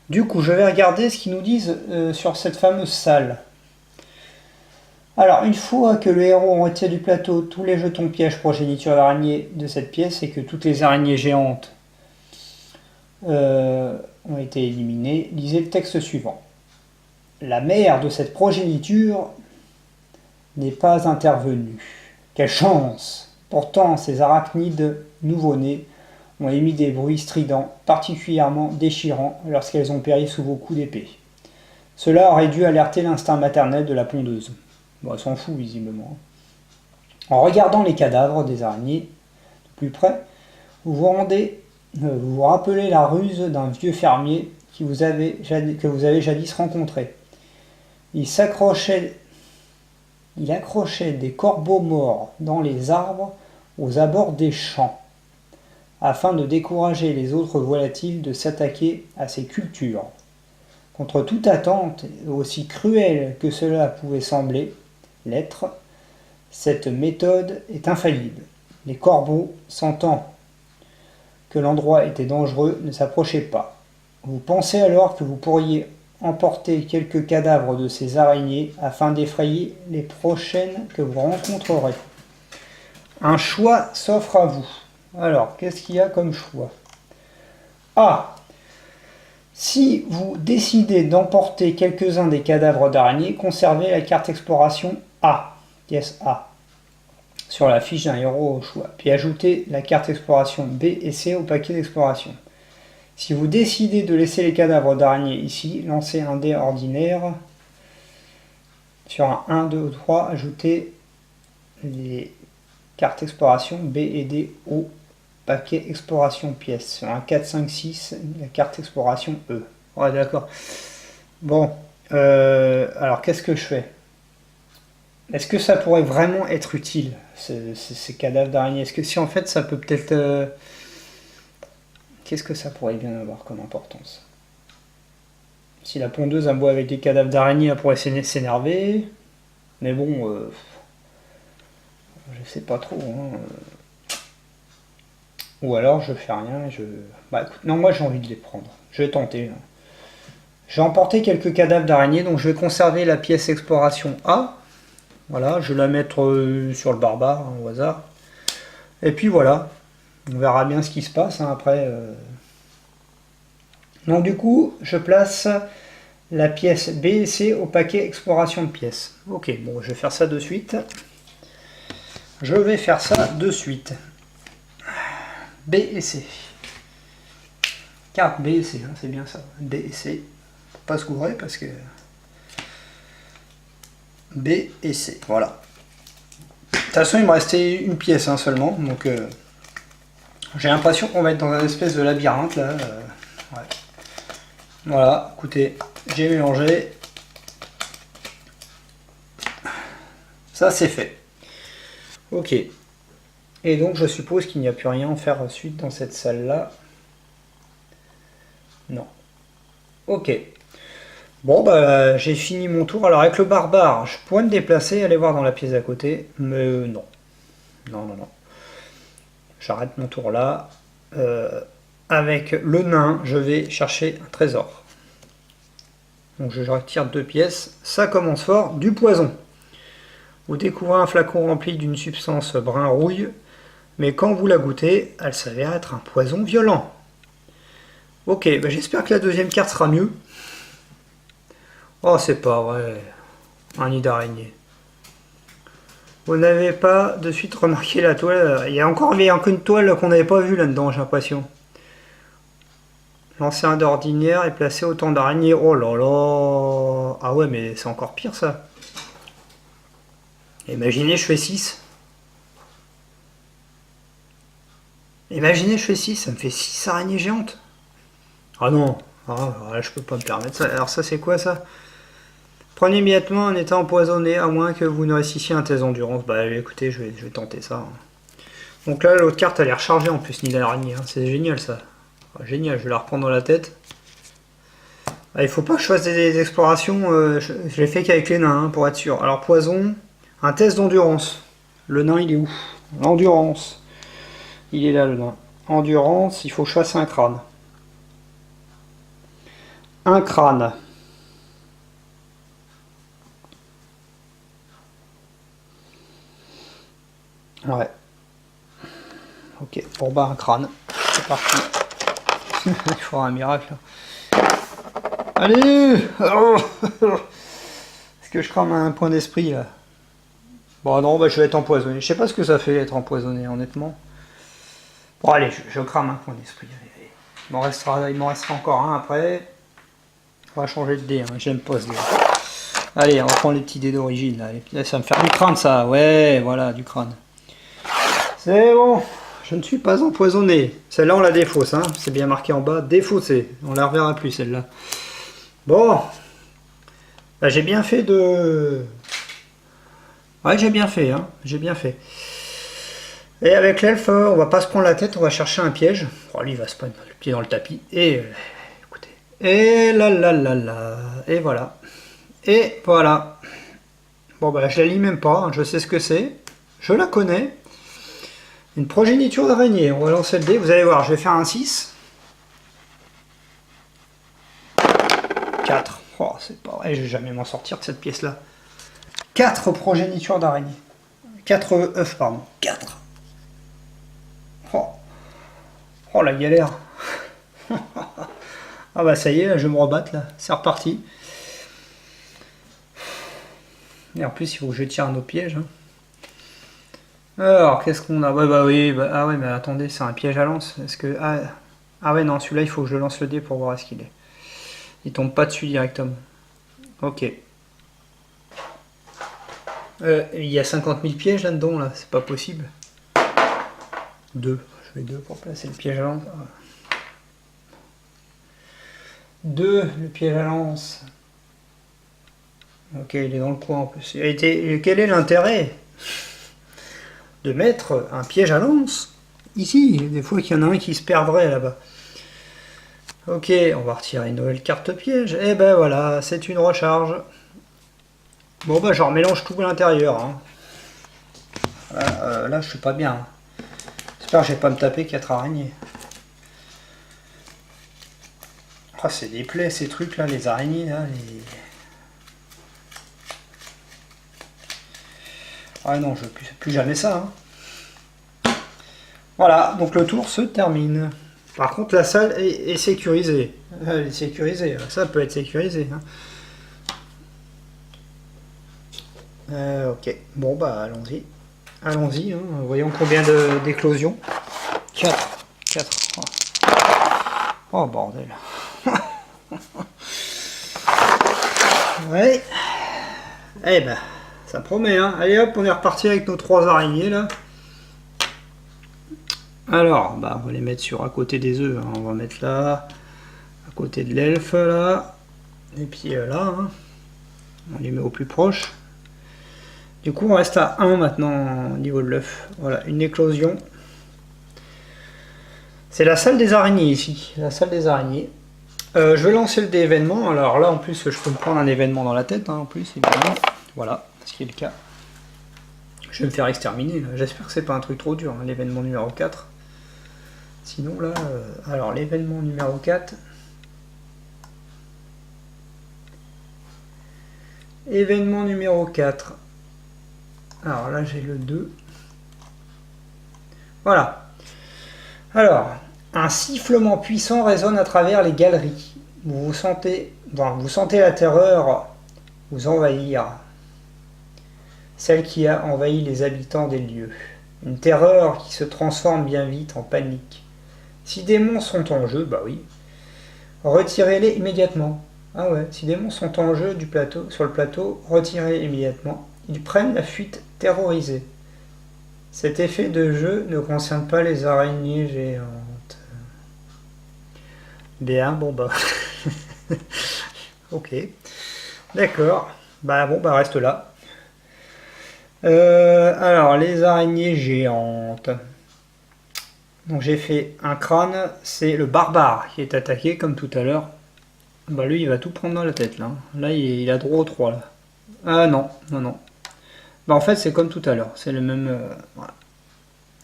Du coup, je vais regarder ce qu'ils nous disent sur cette fameuse salle. Alors, une fois que le héros retire du plateau tous les jetons pièges progéniture d'araignée de cette pièce et que toutes les araignées géantes ont été éliminés. Lisez le texte suivant. La mère de cette progéniture n'est pas intervenue. Quelle chance! Pourtant, ces arachnides nouveau-nés ont émis des bruits stridents, particulièrement déchirants, lorsqu'elles ont péri sous vos coups d'épée. Cela aurait dû alerter l'instinct maternel de la pondeuse. Bon, elle s'en fout, visiblement. En regardant les cadavres des araignées de plus près, vous vous rappelez la ruse d'un vieux fermier que vous avez jadis rencontré. Il accrochait des corbeaux morts dans les arbres aux abords des champs, afin de décourager les autres volatiles de s'attaquer à ces cultures. Contre toute attente, aussi cruelle que cela pouvait sembler l'être, cette méthode est infaillible. Les corbeaux, sentant que l'endroit était dangereux, ne s'approchaient pas. Vous pensez alors que vous pourriez emporter quelques cadavres de ces araignées afin d'effrayer les prochaines que vous rencontrerez. Un choix s'offre à vous. Alors, qu'est-ce qu'il y a comme choix? A. Si vous décidez d'emporter quelques-uns des cadavres d'araignées, conservez la carte exploration A, pièce A, sur la fiche d'un héros au choix, puis ajoutez la carte exploration B et C au paquet d'exploration. Si vous décidez de laisser les cadavres d'araignées ici, lancez un dé ordinaire. Sur un 1, 2 ou 3, ajoutez les cartes exploration B et D au paquet exploration pièce. Sur un 4, 5, 6, la carte exploration E. Ouais, d'accord. Bon, alors qu'est-ce que je fais? Est-ce que ça pourrait vraiment être utile, ces cadavres d'araignées? Est-ce que si en fait ça peut peut-être... Qu'est-ce que ça pourrait bien avoir comme importance? Si la pondeuse a beau avec des cadavres d'araignées, elle pourrait s'énerver. Mais bon, je sais pas trop. Hein. Ou alors je fais rien et je... Bah écoute, non, moi j'ai envie de les prendre. Je vais tenter. Là. J'ai emporté quelques cadavres d'araignées, donc je vais conserver la pièce exploration A. Voilà, je vais la mettre sur le barbare, hein, au hasard. Et puis voilà, on verra bien ce qui se passe hein, après. Donc du coup, je place la pièce B et C au paquet exploration de pièces. Ok, bon, je vais faire ça de suite. B et C. Carte B et C, hein, c'est bien ça. B et C. Faut pas se gourer parce que... B et C, voilà. De toute façon, il me restait une pièce hein, seulement, donc j'ai l'impression qu'on va être dans un espèce de labyrinthe là. Ouais. Voilà, écoutez, j'ai mélangé. Ça c'est fait. Ok. Et donc je suppose qu'il n'y a plus rien à faire ensuite dans cette salle là. Non. Ok. Bon bah j'ai fini mon tour. Alors avec le barbare, je pourrais me déplacer, aller voir dans la pièce à côté, mais non. Non. J'arrête mon tour là. Avec le nain, je vais chercher un trésor. Donc je retire 2 pièces. Ça commence fort, du poison. Vous découvrez un flacon rempli d'une substance brun rouille, mais quand vous la goûtez, elle s'avère être un poison violent. Ok, bah j'espère que la deuxième carte sera mieux. Oh, c'est pas vrai. Un nid d'araignée. Vous n'avez pas de suite remarqué la toile. Il y a encore une toile qu'on n'avait pas vue là-dedans, j'ai l'impression. Lancer un dé ordinaire et placer autant d'araignées. Oh là là. Ah ouais, mais c'est encore pire ça. Imaginez, je fais 6. Imaginez, je fais 6. Ça me fait 6 araignées géantes. Ah non. Ah, là, je peux pas me permettre ça. Alors ça, c'est quoi ça? Prenez immédiatement un état empoisonné, à moins que vous ne réussissiez un test d'endurance. Bah écoutez, je vais tenter ça. Donc là, l'autre carte, elle est rechargée en plus, nid d'araignée. Hein. C'est génial ça. Ah, génial, je vais la reprendre dans la tête. Ah, il faut pas que je fasse des explorations. Je l'ai fait qu'avec les nains, hein, pour être sûr. Alors poison, un test d'endurance. Le nain, il est où? L'endurance. Il est là, le nain. Endurance, il faut que je fasse un crâne. Un crâne. Ouais. Ok, pour bas un crâne. C'est parti. Il faudra un miracle. Allez. Est-ce que je crame un point d'esprit là? Bon non, bah, je vais être empoisonné. Je sais pas ce que ça fait être empoisonné, honnêtement. Bon allez, je crame un point d'esprit. Il m'en restera encore un après. On va changer de dé, hein. J'aime pas ce dé. Allez, on prend les petits dés d'origine. Là, ça va me faire du crâne ça. Ouais, voilà, du crâne. C'est bon. Je ne suis pas empoisonné. Celle-là, on la défausse. Hein. C'est bien marqué en bas. Défaussé. On la reverra plus, celle-là. Bon. Bah, j'ai bien fait de... Ouais, j'ai bien fait. Hein. J'ai bien fait. Et avec l'elfe, on va pas se prendre la tête. On va chercher un piège. Oh, lui, il va se prendre le pied dans le tapis. Et... écoutez. Et là, là, là, là. Et voilà. Et voilà. Bon, bah, je la lis même pas. Hein. Je sais ce que c'est. Je la connais. Une progéniture d'araignée. On va lancer le dé. Vous allez voir, je vais faire un 6. 4. Oh, c'est pas vrai, je vais jamais m'en sortir de cette pièce-là. 4 progénitures d'araignée. 4 œufs, pardon. 4. Oh, oh la galère. Ah bah ça y est, là, je vais me rebattre là. C'est reparti. Et en plus, il faut que je tire un autre piège. Hein. Alors, qu'est-ce qu'on a? Ouais, bah oui, bah, ah ouais, mais attendez, c'est un piège à lance. Est-ce que... Ah ouais, non, celui-là, il faut que je lance le dé pour voir ce qu'il est. Il tombe pas dessus directement. Ok. Il y a 50 000 pièges là-dedans, là. C'est pas possible. 2. Je fais 2 pour placer le piège à lance. 2, le piège à lance. Ok, il est dans le coin en plus. Quel est l'intérêt de mettre un piège à lance ici? Des fois qu'il y en a un qui se perdrait là-bas. Ok, on va retirer une nouvelle carte piège. Et ben voilà, c'est une recharge. Bon bah je remélange tout à l'intérieur. Hein. Là je suis pas bien. J'espère que je vais pas me taper 4 araignées. Oh, c'est des plaies ces trucs là, les araignées là. Ah non, je veux plus jamais ça. Hein. Voilà, donc le tour se termine. Par contre, la salle est sécurisée. Elle est sécurisée. Ça peut être sécurisé. Hein. Ok. Bon, bah, allons-y. Allons-y. Hein. Voyons combien d'éclosions. 4. 4. Oh, bordel. Ouais. Eh ben, ça promet. Hein. Allez hop, on est reparti avec nos 3 araignées, là. Alors, bah, on va les mettre sur à côté des œufs. Hein. On va mettre là, à côté de l'elfe, là. Et puis là, hein. On les met au plus proche. Du coup, on reste à 1 maintenant au niveau de l'œuf. Voilà, une éclosion. C'est la salle des araignées ici. La salle des araignées. Je vais lancer le dé événement. Alors là, en plus, je peux me prendre un événement dans la tête. Hein, en plus, évidemment. Voilà, ce qui est le cas. Je vais me faire exterminer. J'espère que c'est pas un truc trop dur. Hein, l'événement numéro 4. Sinon là, alors l'événement numéro 4. Événement numéro 4. Alors là j'ai le 2. Voilà. Alors, un sifflement puissant résonne à travers les galeries. Vous sentez la terreur vous envahir. Celle qui a envahi les habitants des lieux. Une terreur qui se transforme bien vite en panique. Si des monstres sont en jeu, bah oui, retirez-les immédiatement. Ah ouais, si des monstres sont en jeu sur le plateau, retirez-les immédiatement. Ils prennent la fuite terrorisés. Cet effet de jeu ne concerne pas les araignées géantes. Bien, bon bah. Ok. D'accord. Bah bon, bah reste là. Alors, les araignées géantes. Donc j'ai fait un crâne, c'est le barbare qui est attaqué comme tout à l'heure. Bah lui il va tout prendre dans la tête là. Là il a droit au 3 là. Ah non, non, non. Bah en fait c'est comme tout à l'heure, c'est le même... voilà.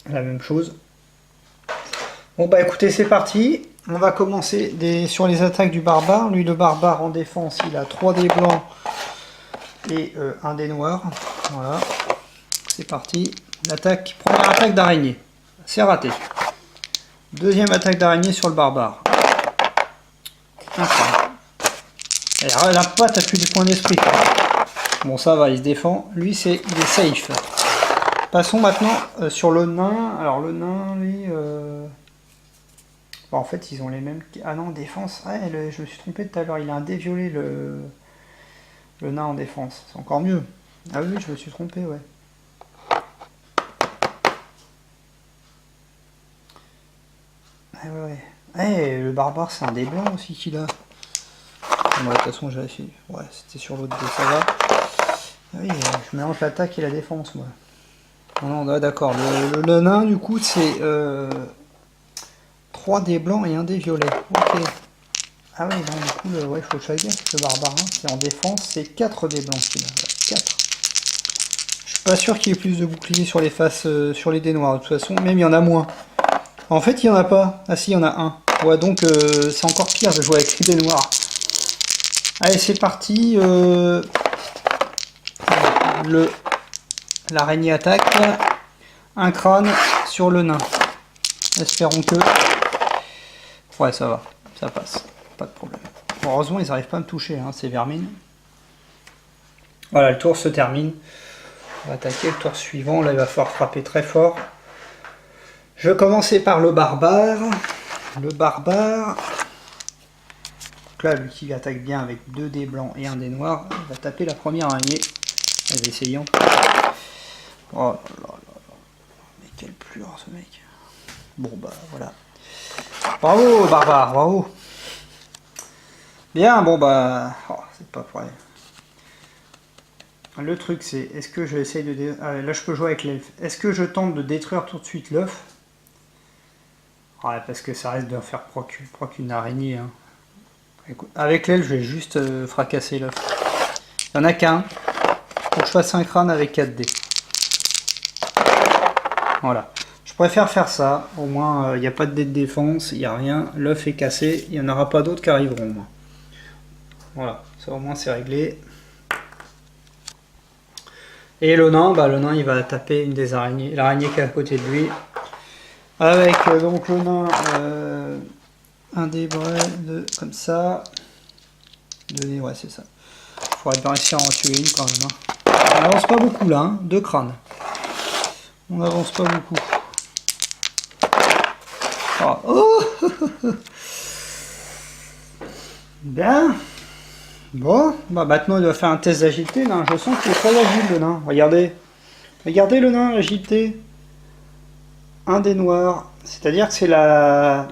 La même chose. Bon bah écoutez c'est parti. On va commencer sur les attaques du barbare. Lui le barbare en défense il a 3 dés blancs et 1 dé noir. Voilà. C'est parti. Première attaque d'araignée. C'est raté. Deuxième attaque d'araignée sur le barbare. Un crâne. Et là, t'as plus du point d'esprit. Bon, ça va, il se défend. Lui, il est safe. Passons maintenant sur le nain. Alors, le nain, lui... Bon, en fait, ils ont les mêmes... Ah non, défense. Ouais, je me suis trompé tout à l'heure. Il a un dé violet, le nain en défense. C'est encore mieux. Ah oui, je me suis trompé, ouais. Ah ouais. Eh, le barbare, c'est un dé blanc aussi qu'il a. Bon, de toute façon, j'ai vérifie. Ouais, c'était sur l'autre dé, ça va. Ah oui, je mélange l'attaque et la défense, moi. Non, non, d'accord. Le nain, du coup, c'est 3 dés blancs et un dé violet. Ok. Ah oui, donc du coup, ouais, il faut que je fasse gaffe, le barbare, hein, c'est en défense, c'est 4 dés blancs qu'il a. 4. Je suis pas sûr qu'il y ait plus de boucliers sur les faces, sur les dés noirs, de toute façon, même il y en a moins. En fait, il y en a pas. Ah si, il y en a un. Ouais, donc c'est encore pire de jouer avec les dés noirs. Allez, c'est parti. L'araignée attaque. Un crâne sur le nain. Espérons que... Ouais, ça va. Ça passe. Pas de problème. Bon, heureusement, ils n'arrivent pas à me toucher, hein, ces vermines. Voilà, le tour se termine. On va attaquer le tour suivant. Là, il va falloir frapper très fort. Je vais commencer par le barbare. Le barbare... Donc là, lui qui attaque bien avec 2 dés blancs et un dé noir, il va taper la première araignée. Elle va essayer en tout cas. Oh là là là là. Mais quelle pleure ce mec. Bon bah voilà. Bravo barbare, bravo. Bien, bon bah... Oh, c'est pas vrai. Le truc c'est, est-ce que je essaye de... Ah, là je peux jouer avec l'elfe. Est-ce que je tente de détruire tout de suite l'œuf? Ouais, parce que ça reste de faire proc une araignée. Hein. Écoute, avec l'elfe, je vais juste fracasser l'œuf. Il n'y en a qu'un. Faut que je fasse un crâne avec 4 dés. Voilà. Je préfère faire ça. Au moins, il n'y a pas de dés de défense, il n'y a rien. L'œuf est cassé. Il n'y en aura pas d'autres qui arriveront. Moi. Voilà. Ça, au moins, c'est réglé. Et le nain, bah, le nain, il va taper une des araignées. L'araignée qui est à côté de lui. Avec donc le nain, un dé comme ça. 2 dés, ouais, c'est ça. Il faudrait bien réussir à en tuer une quand même. Hein. On n'avance pas beaucoup là, hein. 2 crânes. On n'avance pas beaucoup. Oh. Bien. Bon, bah maintenant il doit faire un test d'agilité. Je sens qu'il est très agile le nain. Regardez. Regardez le nain, agilité. Un dé noir. C'est-à-dire que c'est la...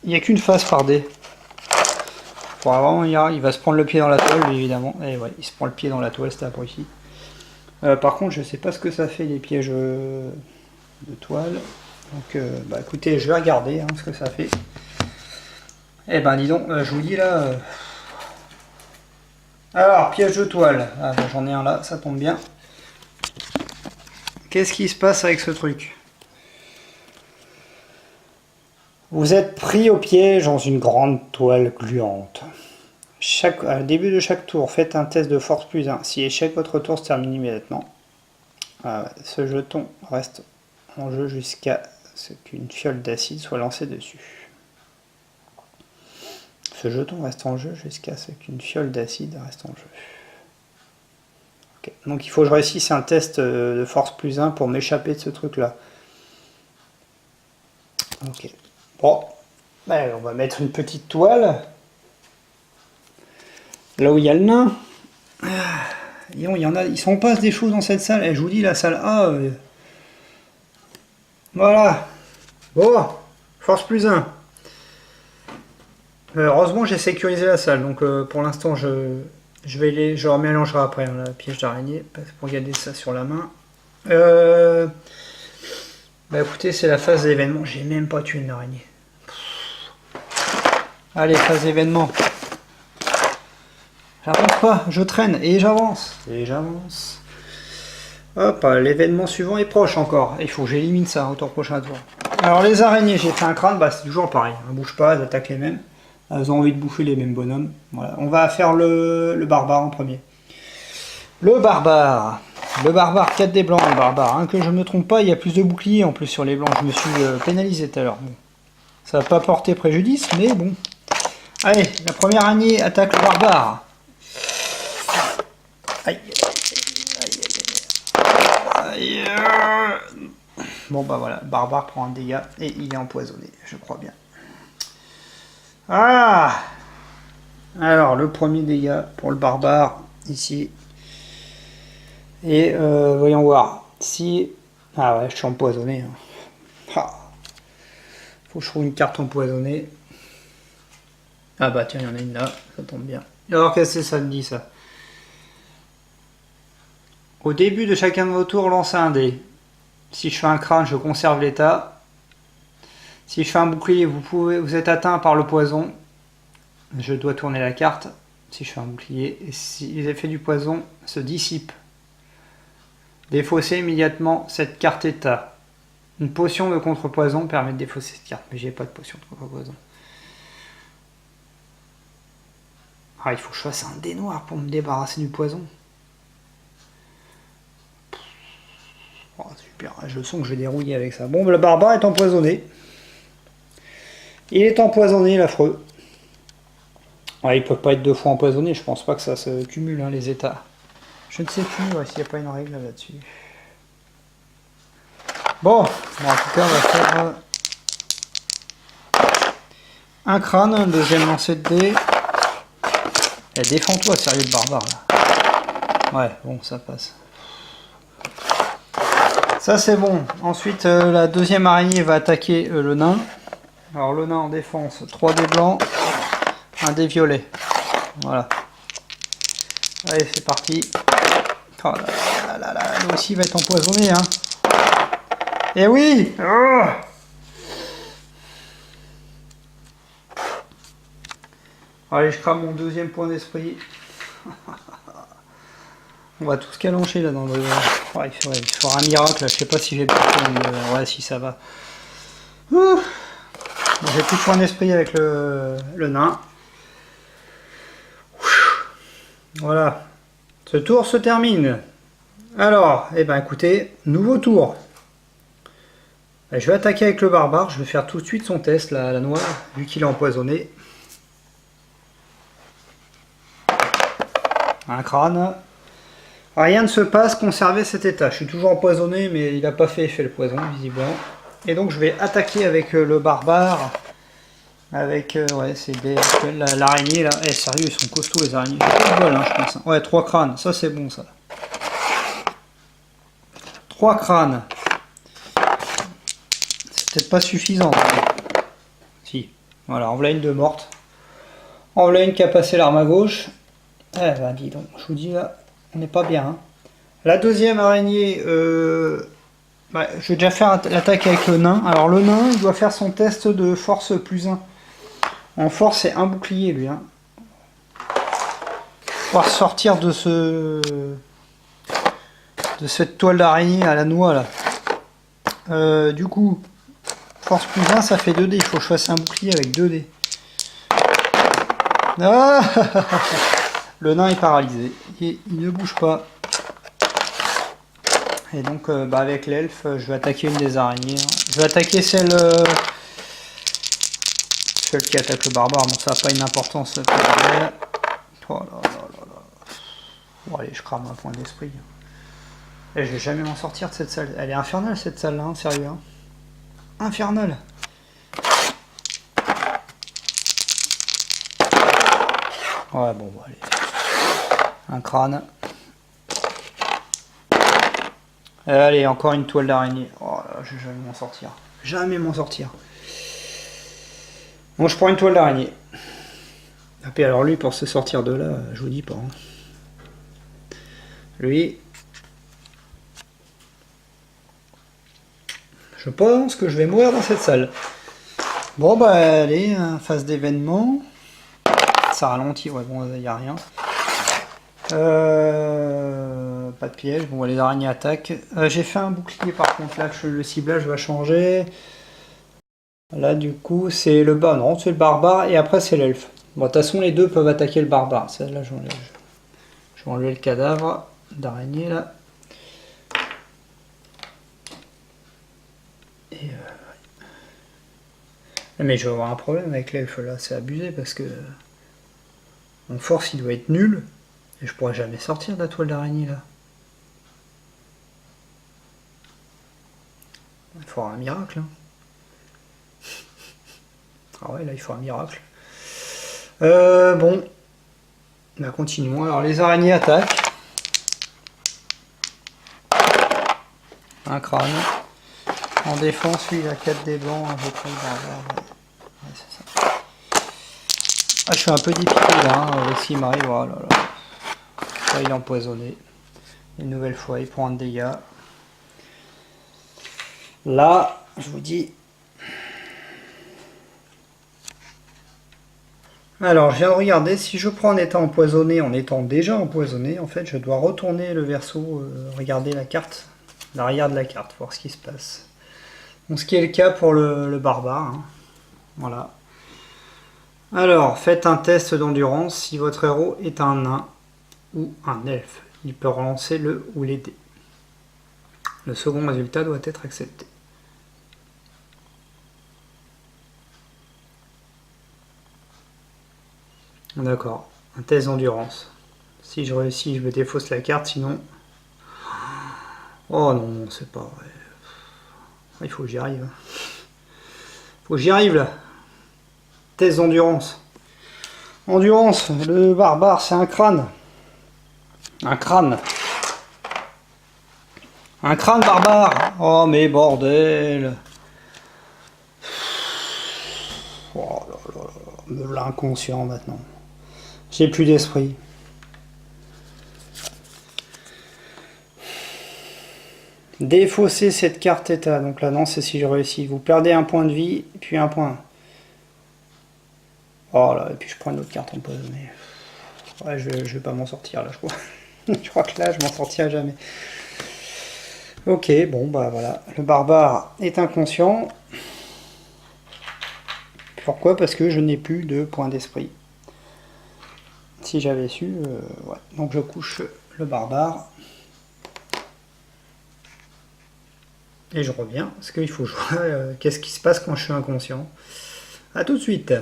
Il n'y a qu'une face par dé. Pour vraiment, il va se prendre le pied dans la toile, évidemment. Et ouais, il se prend le pied dans la toile, c'était abruti. Par contre, je sais pas ce que ça fait les pièges de toile. Donc, bah écoutez, je vais regarder hein, ce que ça fait. Eh ben, dis donc, je vous dis là. Alors, piège de toile. Ah, bah, j'en ai un là, ça tombe bien. Qu'est-ce qui se passe avec ce truc? Vous êtes pris au piège dans une grande toile gluante. À début de chaque tour, faites un test de force +1. Si échec, votre tour se termine immédiatement. Ce jeton reste en jeu jusqu'à ce qu'une fiole d'acide soit lancée dessus. Ce jeton reste en jeu jusqu'à ce qu'une fiole d'acide reste en jeu. Okay. Donc il faut que je réussisse un test de force +1 pour m'échapper de ce truc-là. Ok. Bon, ben, on va mettre une petite toile. Là où il y a le nain. Il y en a, il s'en passe des choses dans cette salle. Et je vous dis, la salle A. Voilà. Bon, force +1. Heureusement, j'ai sécurisé la salle. Donc pour l'instant, je remélangerai après hein, la piège d'araignée pour garder ça sur la main. Bah écoutez, c'est la phase d'événement. J'ai même pas tué une araignée. Allez, phase d'événement. J'avance pas, je traîne et j'avance. Et j'avance. Hop, l'événement suivant est proche encore. Il faut que j'élimine ça au tour prochain tour. Alors les araignées, j'ai fait un crâne, bah c'est toujours pareil. Elles ne bougent pas, elles attaquent les mêmes. Elles ont envie de bouffer les mêmes bonhommes. Voilà. On va faire le barbare en premier. Le barbare. Le barbare, 4 dés blancs, le barbare. Hein, que je ne me trompe pas, il y a plus de boucliers en plus sur les blancs. Je me suis pénalisé tout à l'heure. Bon. Ça va pas porter préjudice, mais bon. Allez, la première araignée attaque le barbare. Aïe, aïe, aïe, aïe. Bon bah voilà, le barbare prend un dégât et il est empoisonné, je crois bien. Ah! Alors, le premier dégât pour le barbare, ici. Et voyons voir. Si... Ah ouais, je suis empoisonné. Ah. Faut que je trouve une carte empoisonnée. Ah bah tiens, il y en a une là, ça tombe bien. Alors qu'est-ce que ça me dit ça? Au début de chacun de vos tours, lancez un dé. Si je fais un crâne, je conserve l'état. Si je fais un bouclier, vous êtes atteint par le poison. Je dois tourner la carte. Si je fais un bouclier, et si les effets du poison se dissipent. Défausser immédiatement cette carte état. Une potion de contre-poison permet de défausser cette carte, mais j'ai pas de potion de contre-poison. Ah, il faut que je fasse un dé noir pour me débarrasser du poison. Oh, super, je sens que je vais dérouiller avec ça. Bon, le barbare est empoisonné. Il est empoisonné, l'affreux. Ouais, ils peuvent pas être 2 fois empoisonnés, je pense pas que ça se cumule, hein, les états. Je ne sais plus s'il n'y a pas une règle là-dessus. Bon, en tout cas, on va faire un crâne, un deuxième lancer de dés. Eh, défends-toi, sérieux, le barbare, là. Ouais, bon, ça passe. Ça, c'est bon. Ensuite, la deuxième araignée va attaquer le nain. Alors, le nain en défense, 3 dés blancs, un dé violet. Voilà. Allez, c'est parti. Oh là là là là, lui aussi va être empoisonné, hein. Eh oui! Oh, allez, je crame mon deuxième point d'esprit. On va tous calancher là dans le... Oh, il faudra un miracle, là. Je sais pas si j'ai... Ouais, si ça va. J'ai plus de point d'esprit avec le nain. Voilà. Ce tour se termine. Alors, eh ben écoutez, nouveau tour. Je vais attaquer avec le barbare, je vais faire tout de suite son test, la noire, vu qu'il est empoisonné. Un crâne. Rien ne se passe, conservez cet état. Je suis toujours empoisonné, mais il n'a pas fait effet le poison, visiblement. Et donc je vais attaquer avec le barbare. Avec, ouais, c'est l'araignée là. Eh, sérieux, ils sont costauds les araignées. Voilà, je pense. Ouais, 3 crânes, ça c'est bon ça. 3 crânes. C'est peut-être pas suffisant. Si. Voilà, en voilà une de morte. En voilà une qui a passé l'arme à gauche. Eh ben dis donc, je vous dis là, on n'est pas bien. Hein. La deuxième araignée, bah, je vais déjà faire l'attaque avec le nain. Alors le nain, il doit faire son test de force +1. En force, c'est un bouclier lui. Hein. Pouvoir sortir de cette toile d'araignée à la noix là. Du coup, force +1, ça fait 2 dés. Il faut que je fasse un bouclier avec 2 dés. Ah le nain est paralysé. Et il ne bouge pas. Et donc, bah, avec l'elfe, je vais attaquer une des araignées. Hein. Je vais attaquer celle qui attaque le barbare. Bon, ça n'a pas une importance pour elle. Oh là là là là. Bon, allez, je crame un point d'esprit. Et je vais jamais m'en sortir de cette salle. Elle est infernale cette salle là, hein, sérieux. Hein. Infernale. Ouais, bon, allez. Un crâne. Allez, encore une toile d'araignée. Oh là, je vais jamais m'en sortir. Jamais m'en sortir. Bon, je prends une toile d'araignée. Et puis alors lui, pour se sortir de là, je vous dis pas. Hein. Lui... Je pense que je vais mourir dans cette salle. Bon, bah allez, phase d'événement. Ça ralentit, ouais, bon, il n'y a rien. Pas de piège, bon les araignées attaquent. J'ai fait un bouclier par contre, là le ciblage va changer. Là du coup c'est le bas, non c'est le barbare et après c'est l'elfe. Bon de toute façon les deux peuvent attaquer le barbare, celle-là j'enlève. Je vais enlever le cadavre d'araignée là. Et Mais je vais avoir un problème avec l'elfe là, c'est abusé parce que mon force il doit être nul et je pourrais jamais sortir de la toile d'araignée là. Il faudra un miracle. Hein. Ah ouais, là il faut un miracle. Bon, bah, continuons. Alors les araignées attaquent. Un crâne. En défense, lui il a 4 dés blancs, un vétran barbare. Ouais, c'est ça. Ah, je suis un peu difficile là, avec ce qui m'arrive. Oh là là. Là, il est empoisonné. Une nouvelle fois, il prend un dégât. Là, je vous dis. Alors, je viens de regarder, si je prends en étant empoisonné, en étant déjà empoisonné, en fait, je dois retourner le verso, regarder la carte, l'arrière de la carte, voir ce qui se passe. Donc, ce qui est le cas pour le barbare. Hein. Voilà. Alors, faites un test d'endurance si votre héros est un nain ou un elfe. Il peut relancer le ou les dés. Le second résultat doit être accepté. D'accord, un test d'endurance. Si je réussis, je me défausse la carte, sinon... Oh non, c'est pas vrai. Il faut que j'y arrive. Faut que j'y arrive là. Test d'endurance. Endurance, le barbare, c'est un crâne. Un crâne. Un crâne barbare. Oh mais bordel. Oh là là là. Me l'inconscient maintenant. J'ai plus d'esprit. Défausser cette carte état. Donc là non, c'est si je réussis. Vous perdez un point de vie, puis un point. Oh là, et puis je prends une autre carte empoisonnée. Ouais, je vais pas m'en sortir là, je crois. Je crois que là, je m'en sortirai jamais. Ok, bon, bah voilà. Le barbare est inconscient. Pourquoi? Parce que je n'ai plus de point d'esprit. Si j'avais su, ouais. Donc je couche le barbare. Et je reviens, parce qu'il faut jouer. Qu'est-ce qui se passe quand je suis inconscient? A tout de suite.